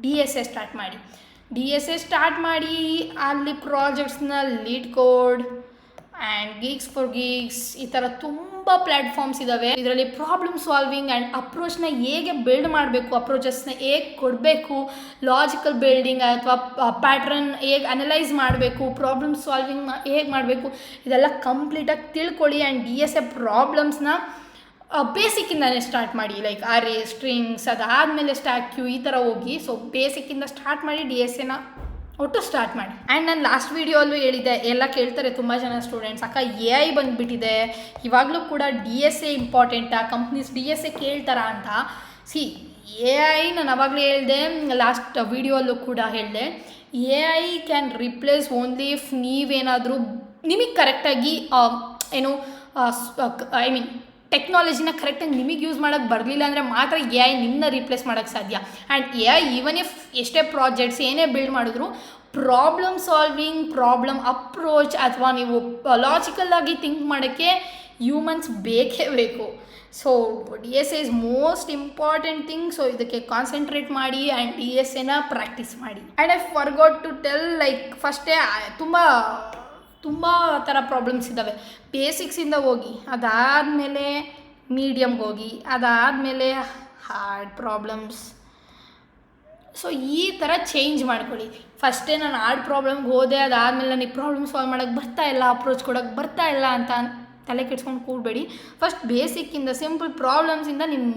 S1: DSA ಸ್ಟಾರ್ಟ್ ಮಾಡಿ. DSA ಸ್ಟಾರ್ಟ್ ಮಾಡಿ ಅಲ್ಲಿ ಪ್ರಾಜೆಕ್ಟ್ಸ್ನ LeetCode and Geeks for Geeks ಈ ಥರ ತುಂಬ ಪ್ಲ್ಯಾಟ್ಫಾರ್ಮ್ಸ್ ಇದ್ದಾವೆ. ಇದರಲ್ಲಿ ಪ್ರಾಬ್ಲಮ್ ಸಾಲ್ವಿಂಗ್ ಆ್ಯಂಡ್ ಅಪ್ರೋಚ್ನ ಹೇಗೆ ಬಿಲ್ಡ್ ಮಾಡಬೇಕು, ಅಪ್ರೋಚಸ್ನ ಹೇಗೆ ಕೊಡಬೇಕು, ಲಾಜಿಕಲ್ ಬಿಲ್ಡಿಂಗ್ ಅಥವಾ ಪ್ಯಾಟ್ರನ್ ಹೇಗೆ ಅನಲೈಸ್ ಮಾಡಬೇಕು, ಪ್ರಾಬ್ಲಮ್ ಸಾಲ್ವಿಂಗ್ ಹೇಗೆ ಮಾಡಬೇಕು, ಇದೆಲ್ಲ ಕಂಪ್ಲೀಟಾಗಿ ತಿಳ್ಕೊಳ್ಳಿ. ಆ್ಯಂಡ್ DSA ಪ್ರಾಬ್ಲಮ್ಸ್ನ ಬೇಸಿಕ್ಕಿಂದನೇ ಸ್ಟಾರ್ಟ್ ಮಾಡಿ. ಲೈಕ್ ಅರೇ, ಸ್ಟ್ರಿಂಗ್ಸ್, ಅದಾದಮೇಲೆ ಸ್ಟ್ಯಾಕ್ಯೂ ಈ ಥರ ಹೋಗಿ. ಸೊ ಬೇಸಿಕ್ಕಿಂದ ಸ್ಟಾರ್ಟ್ ಮಾಡಿ, DSAನ ಒಟ್ಟು ಸ್ಟಾರ್ಟ್ ಮಾಡಿ. ಆ್ಯಂಡ್ ನಾನು ಲಾಸ್ಟ್ ವೀಡಿಯೋಲ್ಲೂ ಹೇಳಿದ್ದೆ, ಎಲ್ಲ ಕೇಳ್ತಾರೆ ತುಂಬ ಜನ ಸ್ಟೂಡೆಂಟ್ಸ್, ಅಕ್ಕ AI ಬಂದುಬಿಟ್ಟಿದೆ, ಇವಾಗಲೂ ಕೂಡ DSA ಇಂಪಾರ್ಟೆಂಟಾ, ಕಂಪ್ನೀಸ್ DSA ಕೇಳ್ತಾರಾ ಅಂತ. AI ನಾನು ಅವಾಗಲೇ ಹೇಳಿದೆ, ಲಾಸ್ಟ್ ವೀಡಿಯೋಲ್ಲೂ ಕೂಡ ಹೇಳಿದೆ, AI can replace only if ನೀವೇನಾದರೂ ನಿಮಗೆ ಕರೆಕ್ಟಾಗಿ ಟೆಕ್ನಾಲಜಿನ ಕರೆಕ್ಟಾಗಿ ನಿಮಗೆ ಯೂಸ್ ಮಾಡೋಕ್ಕೆ ಬರಲಿಲ್ಲ ಅಂದರೆ ಮಾತ್ರ AI ನಿಮ್ಮನ್ನ ರೀಪ್ಲೇಸ್ ಮಾಡೋಕ್ಕೆ ಸಾಧ್ಯ. ಆ್ಯಂಡ್ AI ಈವನ್ ಇಫ್ ಎಷ್ಟೇ ಪ್ರಾಜೆಕ್ಟ್ಸ್ ಏನೇ ಬಿಲ್ಡ್ ಮಾಡಿದ್ರು ಪ್ರಾಬ್ಲಮ್ ಸಾಲ್ವಿಂಗ್, ಪ್ರಾಬ್ಲಮ್ ಅಪ್ರೋಚ್ ಅಥವಾ ನೀವು ಲಾಜಿಕಲ್ಲಾಗಿ ಥಿಂಕ್ ಮಾಡೋಕ್ಕೆ ಹ್ಯೂಮನ್ಸ್ ಬೇಕೇ ಬೇಕು. So DSA is most important thing. So ಇದಕ್ಕೆ ಕಾನ್ಸಂಟ್ರೇಟ್ ಮಾಡಿ ಆ್ಯಂಡ್ DSAನ ಪ್ರಾಕ್ಟೀಸ್ ಮಾಡಿ. And I forgot to tell, like ಫಸ್ಟೇ ತುಂಬ ಥರ ಪ್ರಾಬ್ಲಮ್ಸ್ ಇದ್ದಾವೆ. ಬೇಸಿಕ್ಸಿಂದ ಹೋಗಿ, ಅದಾದಮೇಲೆ ಮೀಡಿಯಮ್ಗೆ ಹೋಗಿ, ಅದಾದಮೇಲೆ ಹಾರ್ಡ್ ಪ್ರಾಬ್ಲಮ್ಸ್. ಸೊ ಈ ಥರ ಚೇಂಜ್ ಮಾಡ್ಕೊಳ್ಳಿ. ಫಸ್ಟೇ ನಾನು ಹಾರ್ಡ್ ಪ್ರಾಬ್ಲಮ್ಗೆ ಹೋದೆ, ಅದಾದಮೇಲೆ ನನಗೆ ಪ್ರಾಬ್ಲಮ್ ಸಾಲ್ವ್ ಮಾಡೋಕ್ಕೆ ಬರ್ತಾಯಿಲ್ಲ, ಅಪ್ರೋಚ್ ಕೊಡೋಕ್ಕೆ ಬರ್ತಾಯಿಲ್ಲ ಅಂತ ತಲೆ ಕೆಡ್ಸ್ಕೊಂಡು ಕೂಡಬೇಡಿ. ಫಸ್ಟ್ ಬೇಸಿಕ್ಕಿಂದ ಸಿಂಪಲ್ ಪ್ರಾಬ್ಲಮ್ಸಿಂದ ನೀವು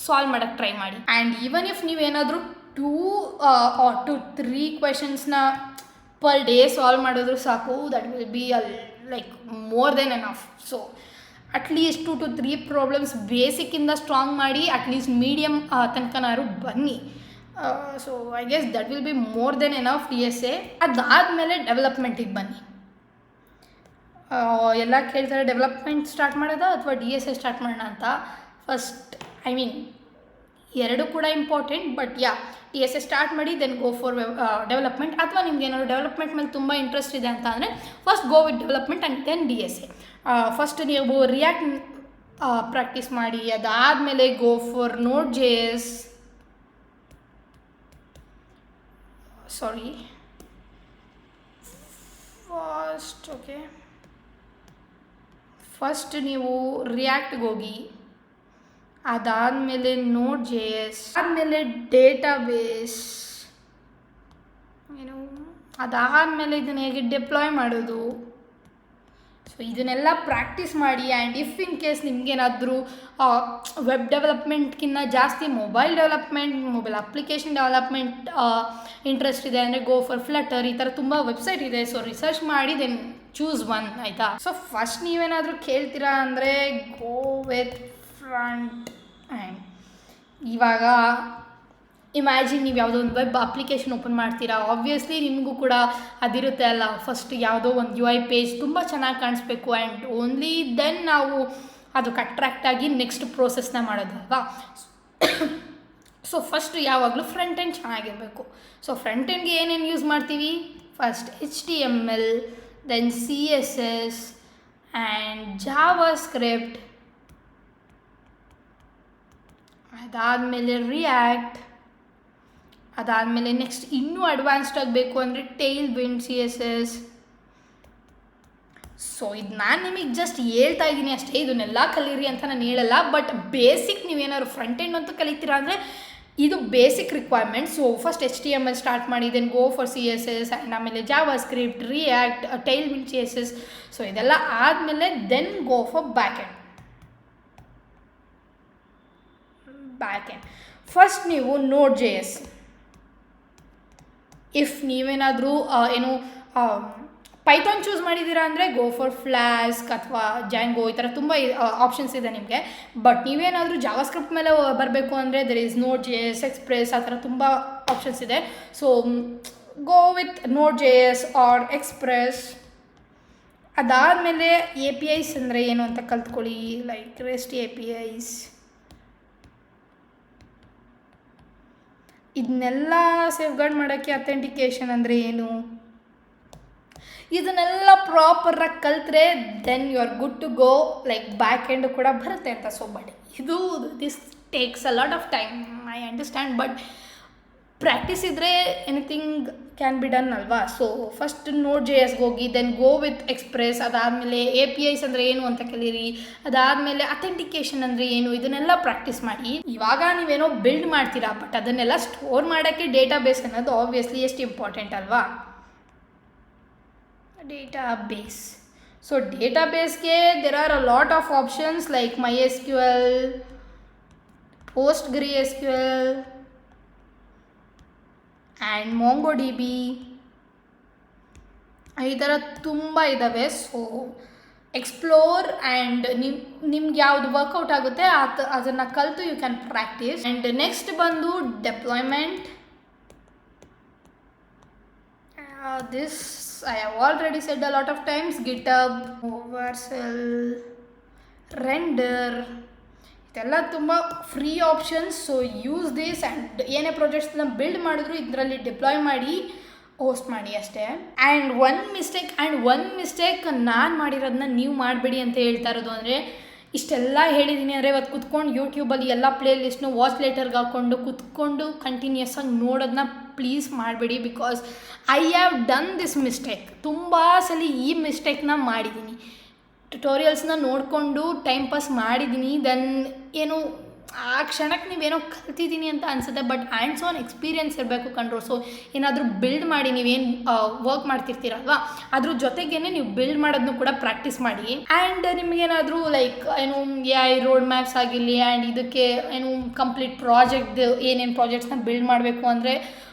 S1: ಸಾಲ್ವ್ ಮಾಡೋಕ್ಕೆ ಟ್ರೈ ಮಾಡಿ. ಆ್ಯಂಡ್ ಈವನ್ ಇಫ್ ನೀವೇನಾದರೂ 2 to 3 ಕ್ವೆಶನ್ಸ್ನ ಪರ್ ಡೇ ಸಾಲ್ವ್ ಮಾಡಿದ್ರು ಸಾಕು, that will be like more than enough. So at least 2 to 3 problems ಬೇಸಿಕ್ಕಿಂದ ಸ್ಟ್ರಾಂಗ್ ಮಾಡಿ, ಅಟ್ಲೀಸ್ಟ್ ಮೀಡಿಯಮ್ ತನಕನಾದ್ರು ಬನ್ನಿ. So I guess that will be more than enough DSA. ಅದಾದಮೇಲೆ ಡೆವಲಪ್ಮೆಂಟಿಗೆ ಬನ್ನಿ. ಎಲ್ಲ ಕೇಳ್ತಾರೆ ಡೆವಲಪ್ಮೆಂಟ್ ಸ್ಟಾರ್ಟ್ ಮಾಡೋದಾ ಅಥವಾ DSA ಸ್ಟಾರ್ಟ್ ಮಾಡೋಣ ಅಂತ. ಫಸ್ಟ್ ಎರಡು ಕೂಡ ಇಂಪಾರ್ಟೆಂಟ್, ಬಟ್ DSA ಸ್ಟಾರ್ಟ್ ಮಾಡಿ, ದೆನ್ ಗೋ ಫಾರ್ ಡೆವಲಪ್ಮೆಂಟ್. ಅಥವಾ ನಿಮ್ಗೆ ಏನಾದ್ರು ಡೆವಲಪ್ಮೆಂಟ್ ಮೇಲೆ ತುಂಬ ಇಂಟ್ರೆಸ್ಟ್ ಇದೆ ಅಂತ ಅಂದರೆ first go with development and then DSA. First ನೀವು ರಿಯಾಕ್ಟ್ ಪ್ರಾಕ್ಟೀಸ್ ಮಾಡಿ, ಅದಾದಮೇಲೆ ಗೋ ಫಾರ್ Node.js. ಫಸ್ಟ್ ನೀವು ರಿಯಾಕ್ಟ್ಗೆ ಹೋಗಿ, ಅದಾದಮೇಲೆ Node.js, ಆದಮೇಲೆ ಡೇಟಾಬೇಸ್, ಅದಾದಮೇಲೆ ಇದನ್ನು ಹೇಗೆ ಡಿಪ್ಲಾಯ್ ಮಾಡೋದು. ಸೊ ಇದನ್ನೆಲ್ಲ ಪ್ರಾಕ್ಟೀಸ್ ಮಾಡಿ. ಆ್ಯಂಡ್ ಇಫ್ ಇನ್ ಕೇಸ್ ನಿಮಗೇನಾದರೂ ವೆಬ್ ಡೆವಲಪ್ಮೆಂಟ್ಗಿಂತ ಜಾಸ್ತಿ ಮೊಬೈಲ್ ಅಪ್ಲಿಕೇಶನ್ ಡೆವಲಪ್ಮೆಂಟ್ ಇಂಟ್ರೆಸ್ಟ್ ಇದೆ ಅಂದರೆ ಗೋ ಫಾರ್ ಫ್ಲಟರ್. ಈ ಥರ ತುಂಬ ವೆಬ್ಸೈಟ್ ಇದೆ. ಸೊ ರಿಸರ್ಚ್ ಮಾಡಿ ದೆನ್ ಚೂಸ್ ಒನ್, ಆಯಿತಾ. ಸೊ ಫಸ್ಟ್ ನೀವೇನಾದರೂ ಕೇಳ್ತೀರಾ ಅಂದರೆ ಗೋ ವಿತ್ ಫ್ರಂಟ್ ಆ್ಯಂಡ್. ಇವಾಗ ಇಮ್ಯಾಜಿನ್ ನೀವು ಯಾವುದೋ ಒಂದು ವೆಬ್ ಅಪ್ಲಿಕೇಶನ್ ಓಪನ್ ಮಾಡ್ತೀರಾ, ಆಬ್ವಿಯಸ್ಲಿ ನಿಮಗೂ ಕೂಡ ಅದಿರುತ್ತೆ ಅಲ್ಲ, ಫಸ್ಟ್ ಯಾವುದೋ ಒಂದು UI ಪೇಜ್ ತುಂಬ ಚೆನ್ನಾಗಿ ಕಾಣಿಸ್ಬೇಕು ಆ್ಯಂಡ್ ಓನ್ಲಿ ದೆನ್ ನಾವು ಅದಕ್ಕೆ ಅಟ್ರಾಕ್ಟಾಗಿ ನೆಕ್ಸ್ಟ್ ಪ್ರೋಸೆಸ್ನ ಮಾಡೋದು ಅಲ್ವಾ. ಸೊ ಫಸ್ಟ್ ಯಾವಾಗಲೂ ಫ್ರಂಟ್ ಎಂಡ್ ಚೆನ್ನಾಗಿರಬೇಕು. ಸೊ ಫ್ರಂಟ್ ಎಂಡ್ಗೆ ಏನೇನು ಯೂಸ್ ಮಾಡ್ತೀವಿ, first HTML, then CSS and JavaScript ಅದಾದಮೇಲೆ ರಿಯಾಕ್ಟ್, ಅದಾದಮೇಲೆ ನೆಕ್ಸ್ಟ್ ಇನ್ನೂ ಅಡ್ವಾನ್ಸ್ಡ್ ಆಗಬೇಕು ಅಂದರೆ ಟೈಲ್ ವಿಂಡ್ CSS. ಸೊ ಇದು ನಾನು ನಿಮಗೆ ಜಸ್ಟ್ ಹೇಳ್ತಾ ಇದ್ದೀನಿ ಅಷ್ಟೇ, ಇದನ್ನೆಲ್ಲ ಕಲೀರಿ ಅಂತ ನಾನು ಹೇಳಲ್ಲ. ಬಟ್ ಬೇಸಿಕ್ ನೀವೇನಾದ್ರು ಫ್ರಂಟ್ ಎಂಡ್ ಅಂತ ಕಲಿತೀರಾ ಅಂದರೆ ಇದು basic requirement. So first HTML start ಮಾಡಿ, then go for CSS, and ಆಮೇಲೆ JavaScript, React, Tailwind CSS. So ಇದೆಲ್ಲ ಆದಮೇಲೆ then go for back end. First ನೀವು Node.js, ಇಫ್ ನೀವೇನಾದರೂ ಪೈಥಾನ್ ಚೂಸ್ ಮಾಡಿದ್ದೀರಾ ಅಂದರೆ ಗೋ ಫಾರ್ ಫ್ಲಾಸ್ಕ್ ಅಥವಾ Django, ಈ ಥರ ತುಂಬ ಆಪ್ಷನ್ಸ್ ಇದೆ ನಿಮಗೆ. ಬಟ್ ನೀವೇನಾದರೂ ಜಾವಾ ಸ್ಕ್ರಿಪ್ಟ್ ಮೇಲೆ ಬರಬೇಕು ಅಂದರೆ ದೆರ್ ಈಸ್ Node.js, ಎಕ್ಸ್ಪ್ರೆಸ್, ಆ ಥರ ತುಂಬ ಆಪ್ಷನ್ಸ್ ಇದೆ. So go with Node.js or Express. ಅದಾದಮೇಲೆ APIs ಅಂದರೆ ಏನು ಅಂತ ಕಲ್ತ್ಕೊಳ್ಳಿ, ಲೈಕ್ REST APIs. ಇದನ್ನೆಲ್ಲ ಸೇಫ್ಗಾರ್ಡ್ ಮಾಡೋಕ್ಕೆ ಅಥೆಂಟಿಕೇಷನ್ ಅಂದರೆ ಏನು, ಇದನ್ನೆಲ್ಲ ಪ್ರಾಪರಾಗಿ ಕಲ್ತ್ರೆ then you are good to go. Like back end ಕೂಡ ಬರುತ್ತೆ ಅಂತ. So but this takes a lot of time, I understand. But practice ಇದ್ದರೆ ಎನಿಥಿಂಗ್ ಕ್ಯಾನ್ ಬಿ ಡನ್ ಅಲ್ವಾ. ಸೊ ಫಸ್ಟ್ Node.jsಗೆ ಹೋಗಿ, ದೆನ್ ಗೋ ವಿತ್ ಎಕ್ಸ್ಪ್ರೆಸ್. ಅದಾದಮೇಲೆ APIs ಅಂದರೆ ಏನು ಅಂತ ಕಲೀರಿ. ಅದಾದಮೇಲೆ ಅಥೆಂಟಿಕೇಷನ್ ಅಂದರೆ ಏನು, ಇದನ್ನೆಲ್ಲ ಪ್ರಾಕ್ಟೀಸ್ ಮಾಡಿ. ಇವಾಗ ನೀವೇನೋ ಬಿಲ್ಡ್ ಮಾಡ್ತೀರಾ, ಬಟ್ ಅದನ್ನೆಲ್ಲ ಸ್ಟೋರ್ ಮಾಡೋಕ್ಕೆ ಡೇಟಾಬೇಸ್ ಅನ್ನೋದು ಆಬ್ವಿಯಸ್ಲಿ ಎಷ್ಟು ಇಂಪಾರ್ಟೆಂಟ್ ಅಲ್ವಾ. ಡೇಟಾಬೇಸ್. ಸೊ ಡೇಟಾಬೇಸ್ಗೆ there are a lot of options like MySQL, PostgreSQL and MongoDB, ಈ ಥರ ತುಂಬ ಇದ್ದಾವೆ. ಸೊ ಎಕ್ಸ್ಪ್ಲೋರ್ ಆ್ಯಂಡ್ ನಿಮ್ಗೆ ಯಾವುದು ವರ್ಕೌಟ್ ಆಗುತ್ತೆ ಅದನ್ನು ಕಲಿತು you can practise. And next ಬಂದು deployment. This I have already said a lot of times. GitHub, Vercel, Render, ಇದೆಲ್ಲ ತುಂಬ free options. So use this and ಏನೇ ಪ್ರಾಜೆಕ್ಟ್ಸ್ನ ಬಿಲ್ಡ್ ಮಾಡಿದ್ರು ಇದರಲ್ಲಿ ಡಿಪ್ಲಾಯ್ ಮಾಡಿ ಹೋಸ್ಟ್ ಮಾಡಿ ಅಷ್ಟೇ. ಆ್ಯಂಡ್ ಒನ್ ಮಿಸ್ಟೇಕ್ ನಾನು ಮಾಡಿರೋದನ್ನ ನೀವು ಮಾಡಬೇಡಿ ಅಂತ ಹೇಳ್ತಾ ಇರೋದು ಅಂದರೆ, ಇಷ್ಟೆಲ್ಲ ಹೇಳಿದ್ದೀನಿ ಅಂದರೆ ಇವತ್ತು ಕುತ್ಕೊಂಡು ಯೂಟ್ಯೂಬಲ್ಲಿ ಎಲ್ಲ ಪ್ಲೇ ಲಿಸ್ಟ್ನು ವಾಚ್ ಲೇಟರ್ಗೆ ಹಾಕ್ಕೊಂಡು ಕುತ್ಕೊಂಡು ಕಂಟಿನ್ಯೂಸ್ ಆಗಿ ನೋಡೋದನ್ನ ಪ್ಲೀಸ್ ಮಾಡಬೇಡಿ. Because I have done this mistake. ತುಂಬ ಸಲ ಈ ಮಿಸ್ಟೇಕ್ನ ಮಾಡಿದ್ದೀನಿ. ಟ್ಯುಟೋರಿಯಲ್ಸ್ನ ನೋಡಿಕೊಂಡು ಟೈಮ್ ಪಾಸ್ ಮಾಡಿದ್ದೀನಿ. ದೆನ್ ಏನು ಆ ಕ್ಷಣಕ್ಕೆ ನೀವೇನೋ ಕಲ್ತಿದ್ದೀನಿ ಅಂತ ಅನಿಸುತ್ತೆ, ಬಟ್ ಹ್ಯಾಂಡ್ಸ್ ಆನ್ ಎಕ್ಸ್ಪೀರಿಯನ್ಸ್ ಇರಬೇಕು ಕಂಟ್ರೋಲ್. ಸೊ ಏನಾದರೂ ಬಿಲ್ಡ್ ಮಾಡಿ, ನೀವೇನು ವರ್ಕ್ ಮಾಡ್ತಿರ್ತೀರಲ್ವಾ ಅದ್ರ ಜೊತೆಗೇನೆ ನೀವು ಬಿಲ್ಡ್ ಮಾಡೋದನ್ನು ಕೂಡ ಪ್ರಾಕ್ಟೀಸ್ ಮಾಡಿ. ಆ್ಯಂಡ್ ನಿಮಗೇನಾದರೂ ಲೈಕ್ ಏನು AI ರೋಡ್ ಮ್ಯಾಪ್ಸ್ ಆಗಿರಲಿ, ಆ್ಯಂಡ್ ಇದಕ್ಕೆ ಏನು ಕಂಪ್ಲೀಟ್ ಪ್ರಾಜೆಕ್ಟ್ದು ಏನೇನು ಪ್ರಾಜೆಕ್ಟ್ಸ್ನ ಬಿಲ್ಡ್ ಮಾಡಬೇಕು ಅಂದರೆ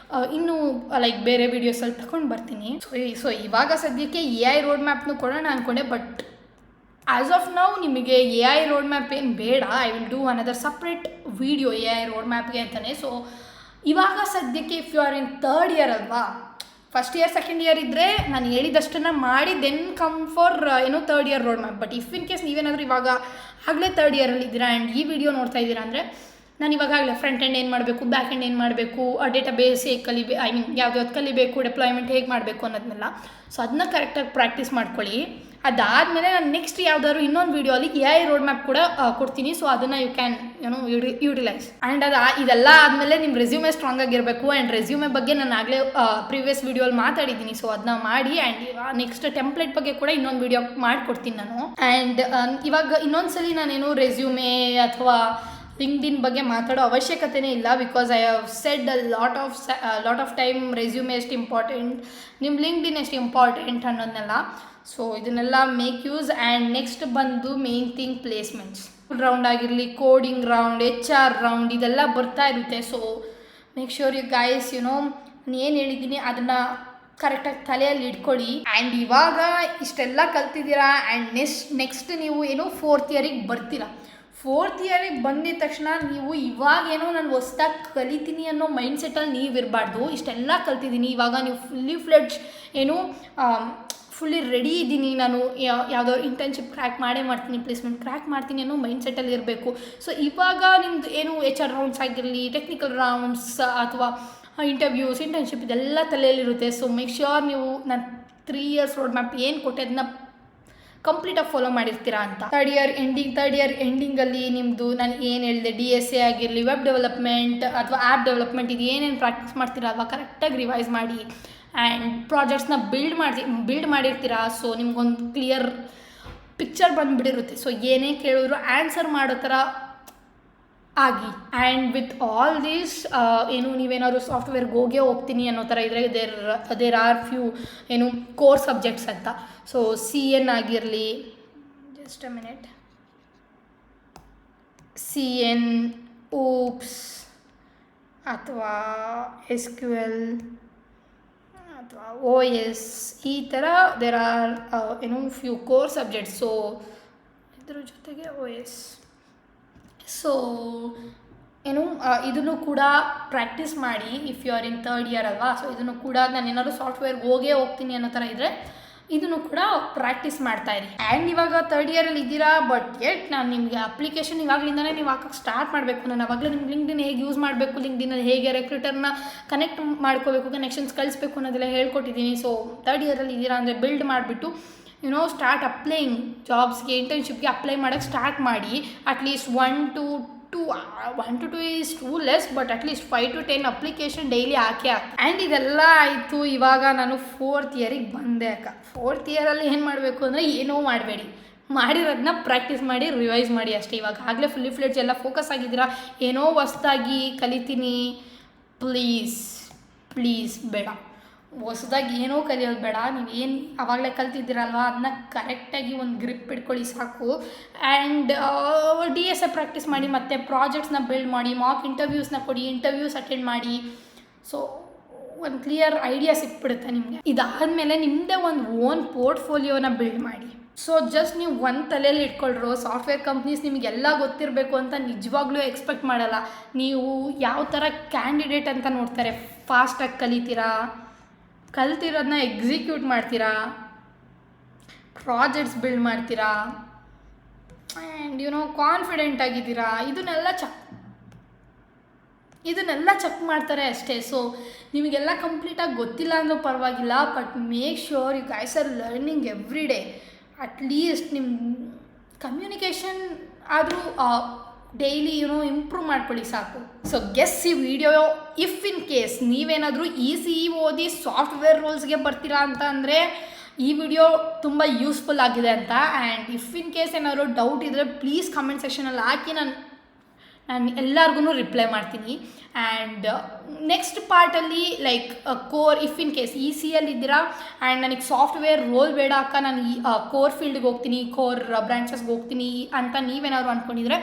S1: ಇನ್ನೂ ಲೈಕ್ ಬೇರೆ ವೀಡಿಯೋಸಲ್ಲಿ ತಗೊಂಡು ಬರ್ತೀನಿ. ಸೊ ಇವಾಗ ಸದ್ಯಕ್ಕೆ AI ರೋಡ್ ಮ್ಯಾಪ್ನು ಕೊಡೋಣ ಅಂದ್ಕೊಂಡೆ, ಬಟ್ ಆ್ಯಸ್ ಆಫ್ ನೌ ನಿಮಗೆ AI ರೋಡ್ ಮ್ಯಾಪ್ ಏನು ಬೇಡ. I will do another separate video AI road ಮ್ಯಾಪ್ಗೆ ಅಂತಲೇ. ಸೊ ಇವಾಗ ಸದ್ಯಕ್ಕೆ if you are in third year ಅಲ್ವಾ, ಫಸ್ಟ್ ಇಯರ್ ಸೆಕೆಂಡ್ ಇಯರ್ ಇದ್ದರೆ ನಾನು ಹೇಳಿದಷ್ಟನ್ನು ಮಾಡಿ then come for third year road map. But if in case ನೀವೇನಾದರೂ ಇವಾಗ ಆಗಲೇ ಥರ್ಡ್ ಇಯರಲ್ಲಿ ಇದ್ದೀರಾ ಆ್ಯಂಡ್ ಈ ವಿಡಿಯೋ ನೋಡ್ತಾ ಇದ್ದೀರಾ ಅಂದರೆ, ನಾನು ಇವಾಗಲೇ ಫ್ರಂಟ್ ಎಂಡ್ ಏನು ಮಾಡಬೇಕು, ಬ್ಯಾಕ್ ಎಂಡ್ ಏನು ಮಾಡಬೇಕು, ಡೇಟಾಬೇಸ್ ಹೇಗೆ ಯಾವ್ದು ಕಲಿಬೇಕು, ಡೆಪ್ಲಾಯ್ಮೆಂಟ್ ಹೇಗೆ ಮಾಡಬೇಕು ಅನ್ನೋದನ್ನೆಲ್ಲ. ಸೊ ಅದನ್ನ ಕರೆಕ್ಟಾಗಿ ಪ್ರಾಕ್ಟೀಸ್ ಮಾಡ್ಕೊಳ್ಳಿ. ಅದಾದಮೇಲೆ ನಾನು ನೆಕ್ಸ್ಟ್ ಯಾವುದಾದ್ರು ಇನ್ನೊಂದು ವೀಡಿಯೋಲಿ AI ರೋಡ್ ಮ್ಯಾಪ್ ಕೂಡ ಕೊಡ್ತೀನಿ. ಸೊ ಅದನ್ನು ಯು ಕ್ಯಾನ್ ಯುಟಿಲೈಸ್. ಆ್ಯಂಡ್ ಇದೆಲ್ಲ ಆದಮೇಲೆ ನಿಮ್ಮ ರೆಸ್ಯೂಮೆ ಸ್ಟ್ರಾಂಗ್ ಆಗಿರಬೇಕು. ಆ್ಯಂಡ್ ರೆಸ್ಯೂಮೆ ಬಗ್ಗೆ ನಾನು ಆಗಲೇ ಪ್ರೀವಿಯಸ್ ವೀಡಿಯೋಲಿ ಮಾತಾಡಿದ್ದೀನಿ. ಸೊ ಅದನ್ನ ಮಾಡಿ. ಆ್ಯಂಡ್ ನೆಕ್ಸ್ಟ್ ಟೆಂಪ್ಲೇಟ್ ಬಗ್ಗೆ ಕೂಡ ಇನ್ನೊಂದು ವೀಡಿಯೋ ಮಾಡಿಕೊಡ್ತೀನಿ ನಾನು. ಆ್ಯಂಡ್ ಇವಾಗ ಇನ್ನೊಂದ್ಸಲಿ ನಾನೇನು ರೆಸ್ಯೂಮೆ ಅಥವಾ ಲಿಂಕ್ಡ್ಇನ್ ಬಗ್ಗೆ ಮಾತಾಡೋ ಅವಶ್ಯಕತೆನೇ ಇಲ್ಲ. Because I have said lot of time resume ಎಷ್ಟು ಇಂಪಾರ್ಟೆಂಟ್, ನಿಮ್ಮ ಲಿಂಕ್ಡ್ಇನ್ ಎಷ್ಟು ಇಂಪಾರ್ಟೆಂಟ್ ಅನ್ನೋದನ್ನೆಲ್ಲ. ಸೊ ಇದನ್ನೆಲ್ಲ ಮೇಕ್ ಯೂಸ್. ಆ್ಯಂಡ್ ನೆಕ್ಸ್ಟ್ ಬಂದು ಮೇನ್ ಥಿಂಗ್ ಪ್ಲೇಸ್ಮೆಂಟ್ಸ್ ರೌಂಡ್ ಆಗಿರಲಿ, ಕೋಡಿಂಗ್ ರೌಂಡ್, HR ರೌಂಡ್, ಇದೆಲ್ಲ ಬರ್ತಾ ಇರುತ್ತೆ. So make sure you guys ನಾನು ಏನು ಹೇಳಿದ್ದೀನಿ ಅದನ್ನು ಕರೆಕ್ಟಾಗಿ ತಲೆಯಲ್ಲಿ ಇಟ್ಕೊಳ್ಳಿ. ಆ್ಯಂಡ್ ಇವಾಗ ಇಷ್ಟೆಲ್ಲ ಕಲ್ತಿದ್ದೀರಾ ಆ್ಯಂಡ್ ನೆಕ್ಸ್ಟ್ ನೀವು ಏನೋ ಫೋರ್ತ್ ಇಯರಿಗೆ ಬರ್ತೀರಾ. ಫೋರ್ತ್ ಇಯರಿಗೆ ಬಂದಿದ ತಕ್ಷಣ ನೀವು ಇವಾಗೇನೋ ನಾನು ಹೊಸ್ದಾಗಿ ಕಲಿತೀನಿ ಅನ್ನೋ ಮೈಂಡ್ಸೆಟ್ಟಲ್ಲಿ ನೀವು ಇರಬಾರ್ದು. ಇಷ್ಟೆಲ್ಲ ಕಲ್ತಿದ್ದೀನಿ, ಇವಾಗ ನೀವು ಫುಲ್ಲಿ ರೆಡಿ ಇದ್ದೀನಿ, ನಾನು ಯಾವುದೋ ಇಂಟರ್ನ್ಶಿಪ್ ಕ್ರ್ಯಾಕ್ ಮಾಡ್ತೀನಿ, ಪ್ಲೇಸ್ಮೆಂಟ್ ಕ್ರ್ಯಾಕ್ ಮಾಡ್ತೀನಿ ಅನ್ನೋ ಮೈಂಡ್ಸೆಟ್ಟಲ್ಲಿ ಇರಬೇಕು. ಸೊ ಇವಾಗ ನಿಮ್ಮದು ಏನು HR ರೌಂಡ್ಸ್ ಆಗಿರಲಿ, ಟೆಕ್ನಿಕಲ್ ರೌಂಡ್ಸ್ ಅಥವಾ ಇಂಟರ್ವ್ಯೂಸ್, ಇಂಟರ್ನ್ಶಿಪ್ ಇದೆಲ್ಲ ತಲೆಯಲ್ಲಿರುತ್ತೆ. ಸೊ ಮೇಕ್ ಶ್ಯೂರ್ ನೀವು ನಾನು 3 ಇಯರ್ಸ್ ರೋಡ್ ಮ್ಯಾಪ್ ಏನು ಕೊಟ್ಟೆ ಅದನ್ನ ಕಂಪ್ಲೀಟಾಗಿ ಫಾಲೋ ಮಾಡಿರ್ತೀರಾ ಅಂತ. ಥರ್ಡ್ ಇಯರ್ ಎಂಡಿಂಗಲ್ಲಿ ನಿಮ್ಮದು ನಾನು ಏನು ಹೇಳಿದೆ DSA ಆಗಿರಲಿ, ವೆಬ್ ಡೆವಲಪ್ಮೆಂಟ್ ಅಥವಾ ಆ್ಯಪ್ ಡೆವಲಪ್ಮೆಂಟ್, ಇದು ಏನೇನು ಪ್ರಾಕ್ಟೀಸ್ ಮಾಡ್ತೀರಲ್ವ ಕರೆಕ್ಟಾಗಿ ರಿವೈಸ್ ಮಾಡಿ ಆ್ಯಂಡ್ ಪ್ರಾಜೆಕ್ಟ್ಸ್ನ ಬಿಲ್ಡ್ ಮಾಡಿರ್ತೀರಾ. ಸೊ ನಿಮ್ಗೊಂದು ಕ್ಲಿಯರ್ ಪಿಕ್ಚರ್ ಬಂದುಬಿಟ್ಟಿರುತ್ತೆ. ಸೊ ಏನೇ ಕೇಳಿದ್ರು ಆನ್ಸರ್ ಮಾಡೋ ಥರ ಆಗಿ. ಆ್ಯಂಡ್ ವಿತ್ ಆಲ್ ದಿಸ್ ಏನು ನೀವೇನಾದ್ರು ಸಾಫ್ಟ್ವೇರ್ಗೆ ಹೋಗ್ತೀನಿ ಅನ್ನೋ ಥರ ಇದ್ದರೆ ದೇರ್ ಆರ್ ಫ್ಯೂ ಏನು ಕೋರ್ ಸಬ್ಜೆಕ್ಟ್ಸ್ ಅಂತ. ಸೊ CN ಆಗಿರಲಿ, just a minute, CN, OOPS ಅಥವಾ SQL ಅಥವಾ OS, ಈ ಥರ ದೇರ್ ಆರ್ ಏನು ಫ್ಯೂ ಕೋರ್ ಸಬ್ಜೆಕ್ಟ್ಸ್. ಸೊ ಇದ್ರ ಜೊತೆಗೆ OS. ಸೊ ಏನು ಇದನ್ನು ಕೂಡ ಪ್ರಾಕ್ಟೀಸ್ ಮಾಡಿ if you are in third year ಅಲ್ವಾ. ಸೊ ಇದನ್ನು ಕೂಡ ನಾನು ಏನಾದ್ರು ಸಾಫ್ಟ್ವೇರ್ಗೆ ಹೋಗ್ತೀನಿ ಅನ್ನೋ ಥರ ಇದ್ದರೆ ಇದನ್ನು ಕೂಡ ಪ್ರಾಕ್ಟೀಸ್ ಮಾಡ್ತಾಯಿರಿ. ಆ್ಯಂಡ್ ಇವಾಗ ಥರ್ಡ್ ಇಯರಲ್ಲಿ ಇದ್ದೀರಾ, ಬಟ್ ನಾನು ನಿಮಗೆ ಅಪ್ಲಿಕೇಶನ್ ಇವಾಗಲಿಂದನೇ ನೀವು ಹಾಕೋಕ್ಕೆ ಸ್ಟಾರ್ಟ್ ಮಾಡಬೇಕು. ನಾನು ಅವಾಗಲೇ ನಿಮ್ಗೆ ಲಿಂಕ್ಡಿನ್ ಹೇಗೆ ಯೂಸ್ ಮಾಡಬೇಕು, ಲಿಂಕ್ಡಿನಲ್ಲಿ ಹೇಗೆ ರೆಕ್ರೂಟರ್ನ ಕನೆಕ್ಟ್ ಮಾಡ್ಕೋಬೇಕು, ಕನೆಕ್ಷನ್ಸ್ ಕಳಿಸ್ಬೇಕು ಅನ್ನೋದೆಲ್ಲ ಹೇಳ್ಕೊಟ್ಟಿದ್ದೀನಿ. ಸೊ ಥರ್ಡ್ ಇಯರಲ್ಲಿ ಇದ್ದೀರಾ ಅಂದರೆ ಬಿಲ್ಡ್ ಮಾಡಿಬಿಟ್ಟು ಸ್ಟಾರ್ಟ್ ಅಪ್ಲೈಯಿಂಗ್ ಜಾಬ್ಸ್ಗೆ, ಇಂಟರ್ನ್ಶಿಪ್ಗೆ ಅಪ್ಲೈ ಮಾಡೋಕ್ಕೆ ಸ್ಟಾರ್ಟ್ ಮಾಡಿ. At least 1 to 2 is two less, but at least 5 to 10 application daily hockey. And ಇದೆಲ್ಲ ಆಯಿತು. ಇವಾಗ ನಾನು 4th ಇಯರಿಗೆ ಬಂದೆ ಅಕ್ಕ. 4th ಇಯರಲ್ಲಿ ಏನು ಮಾಡಬೇಕು ಅಂದರೆ ಏನೋ ಮಾಡಬೇಡಿ, ಮಾಡಿರೋದನ್ನ ಪ್ರಾಕ್ಟೀಸ್ ಮಾಡಿ ರಿವೈಸ್ ಮಾಡಿ ಅಷ್ಟೇ. ಇವಾಗ ಆಗಲೇ ಫುಲ್ಲಿ ಫ್ಲೆಡ್ಜ್ ಎಲ್ಲ ಫೋಕಸ್ ಆಗಿದ್ದೀರಾ, ಏನೋ ಹೊಸ್ದಾಗಿ ಕಲಿತೀನಿ, ಪ್ಲೀಸ್ ಬೇಡ. ಹೊಸದಾಗಿ ಏನೋ ಕಲಿಯೋದು ಬೇಡ. ನೀವೇನು ಆವಾಗಲೇ ಕಲ್ತಿದ್ದೀರಲ್ವ ಅದನ್ನ ಕರೆಕ್ಟಾಗಿ ಒಂದು ಗ್ರಿಪ್ ಇಟ್ಕೊಳ್ಳಿ ಸಾಕು. ಆ್ಯಂಡ್ DSA ಪ್ರಾಕ್ಟೀಸ್ ಮಾಡಿ, ಮತ್ತು ಪ್ರಾಜೆಕ್ಟ್ಸ್ನ ಬಿಲ್ಡ್ ಮಾಡಿ, ಮಾಕ್ ಇಂಟರ್ವ್ಯೂಸ್ನ ಕೊಡಿ, ಇಂಟರ್ವ್ಯೂಸ್ ಅಟೆಂಡ್ ಮಾಡಿ. ಸೊ ಒಂದು ಕ್ಲಿಯರ್ ಐಡಿಯಾ ಸಿಕ್ಬಿಡುತ್ತೆ ನಿಮಗೆ. ಇದಾದಮೇಲೆ ನಿಮ್ಮದೇ ಒಂದು ಓನ್ ಪೋರ್ಟ್ಫೋಲಿಯೋನ ಬಿಲ್ಡ್ ಮಾಡಿ. ಸೊ ಜಸ್ಟ್ ನೀವು ಒಂದು ತಲೆಯಲ್ಲಿ ಇಟ್ಕೊಳ್ರು ಸಾಫ್ಟ್ವೇರ್ ಕಂಪ್ನೀಸ್ ನಿಮಗೆಲ್ಲ ಗೊತ್ತಿರಬೇಕು ಅಂತ ನಿಜವಾಗ್ಲೂ ಎಕ್ಸ್ಪೆಕ್ಟ್ ಮಾಡಲ್ಲ. ನೀವು ಯಾವ ಥರ ಕ್ಯಾಂಡಿಡೇಟ್ ಅಂತ ನೋಡ್ತಾರೆ. ಫಾಸ್ಟಾಗಿ ಕಲ್ತಿರೋದನ್ನ ಎಕ್ಸಿಕ್ಯೂಟ್ ಮಾಡ್ತೀರಾ, ಪ್ರಾಜೆಕ್ಟ್ಸ್ ಬಿಲ್ಡ್ ಮಾಡ್ತೀರಾ, ಆ್ಯಂಡ್ ಕಾನ್ಫಿಡೆಂಟ್ ಆಗಿದ್ದೀರಾ, ಇದನ್ನೆಲ್ಲ ಚೆಕ್ ಮಾಡ್ತಾರೆ ಅಷ್ಟೇ. ಸೊ ನಿಮಗೆಲ್ಲ ಕಂಪ್ಲೀಟಾಗಿ ಗೊತ್ತಿಲ್ಲ ಅಂದರೂ ಪರವಾಗಿಲ್ಲ, but make sure you guys are learning every day. At least ನಿಮ್ಮ ಕಮ್ಯುನಿಕೇಷನ್ ಆದರೂ ಡೈಲಿ ಇಂಪ್ರೂವ್ ಮಾಡ್ಕೊಳ್ಳಿ ಸಾಕು. ಸೊ ಗೆಸ್ ಈ ವಿಡಿಯೋ ಇಫ್ ಇನ್ ಕೇಸ್ ನೀವೇನಾದರೂ ECE ಓದಿ ಸಾಫ್ಟ್ವೇರ್ ರೋಲ್ಸ್ಗೆ ಬರ್ತೀರಾ ಅಂತ ಅಂದರೆ ಈ ವಿಡಿಯೋ ತುಂಬ ಯೂಸ್ಫುಲ್ ಆಗಿದೆ ಅಂತ. ಆ್ಯಂಡ್ ಇಫ್ ಇನ್ ಕೇಸ್ ಏನಾದರೂ ಡೌಟ್ ಇದ್ದರೆ ಪ್ಲೀಸ್ ಕಮೆಂಟ್ ಸೆಕ್ಷನಲ್ಲಿ ಹಾಕಿ, ನಾನು ಎಲ್ಲರಿಗೂ ರಿಪ್ಲೈ ಮಾಡ್ತೀನಿ. ಆ್ಯಂಡ್ ನೆಕ್ಸ್ಟ್ ಪಾರ್ಟಲ್ಲಿ like core, if in case ECEಯಲ್ಲಿ ಇದ್ದೀರಾ ಆ್ಯಂಡ್ ನನಗೆ ಸಾಫ್ಟ್ವೇರ್ ರೋಲ್ ಬೇಡ ಅಕ್ಕ, ನಾನು ಕೋರ್ ಫೀಲ್ಡ್ಗೆ ಹೋಗ್ತೀನಿ, ಕೋರ್ ಬ್ರಾಂಚಸ್ಗೆ ಹೋಗ್ತೀನಿ ಅಂತ ನೀವೇನಾದ್ರು ಅಂದ್ಕೊಂಡಿದ್ರೆ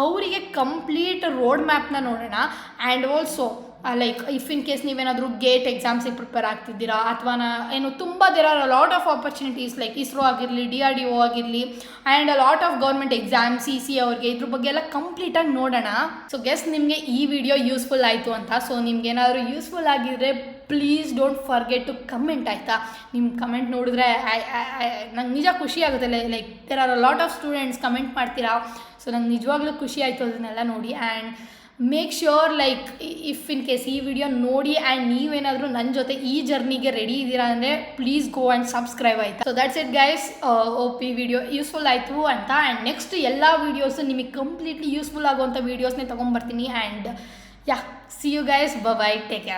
S1: ಅವರಿಗೆ ಕಂಪ್ಲೀಟ್ ರೋಡ್ ಮ್ಯಾಪ್ನ ನೋಡೋಣ. And also like if in case ನೀವೇನಾದರೂ ಗೇಟ್ ಎಕ್ಸಾಮ್ಸಿಗೆ ಪ್ರಿಪೇರ್ ಆಗ್ತಿದ್ದೀರಾ ಅಥವಾ ಏನು ತುಂಬ there are a lot of opportunities like ISRO ಆಗಿರಲಿ, DRDO ಆಗಿರಲಿ, and a lot of government exams CC ಅವ್ರಿಗೆ ಇದ್ರ ಬಗ್ಗೆ ಎಲ್ಲ ಕಂಪ್ಲೀಟಾಗಿ ನೋಡೋಣ. ಸೊ ಗೆಸ್ ನಿಮಗೆ ಈ ವಿಡಿಯೋ ಯೂಸ್ಫುಲ್ ಆಯಿತು ಅಂತ. ಸೊ ನಿಮ್ಗೇನಾದರೂ ಯೂಸ್ಫುಲ್ ಆಗಿದ್ದರೆ please don't forget to comment, ಆಯಿತಾ? ನಿಮ್ಮ ಕಮೆಂಟ್ ನೋಡಿದ್ರೆ ನಂಗೆ ನಿಜ ಖುಷಿ ಆಗುತ್ತೆ. Like there are a lot of students comment ಮಾಡ್ತೀರಾ. ಸೊ ನಂಗೆ ನಿಜವಾಗ್ಲೂ ಖುಷಿ ಆಯಿತು ಅದನ್ನೆಲ್ಲ ನೋಡಿ. And make sure like if in case ಈ ವಿಡಿಯೋ ನೋಡಿ ಆ್ಯಂಡ್ ನೀವೇನಾದರೂ ನನ್ನ ಜೊತೆ ಈ ಜರ್ನಿಗೆ ರೆಡಿ ಇದ್ದೀರಾ ಅಂದರೆ ಪ್ಲೀಸ್ ಗೋ ಆ್ಯಂಡ್ ಸಬ್ಸ್ಕ್ರೈಬ್ ಆಯಿತಾ. So that's it guys. Hope ಈ ವಿಡಿಯೋ ಯೂಸ್ಫುಲ್ ಆಯಿತು ಅಂತ. ಆ್ಯಂಡ್ ನೆಕ್ಸ್ಟ್ ಎಲ್ಲ ವೀಡಿಯೋಸು ನಿಮಗೆ ಕಂಪ್ಲೀಟ್ಲಿ ಯೂಸ್ಫುಲ್ ಆಗುವಂಥ ವೀಡಿಯೋಸ್ನೇ ತೊಗೊಂಬರ್ತೀನಿ. And see you guys, bye, take care.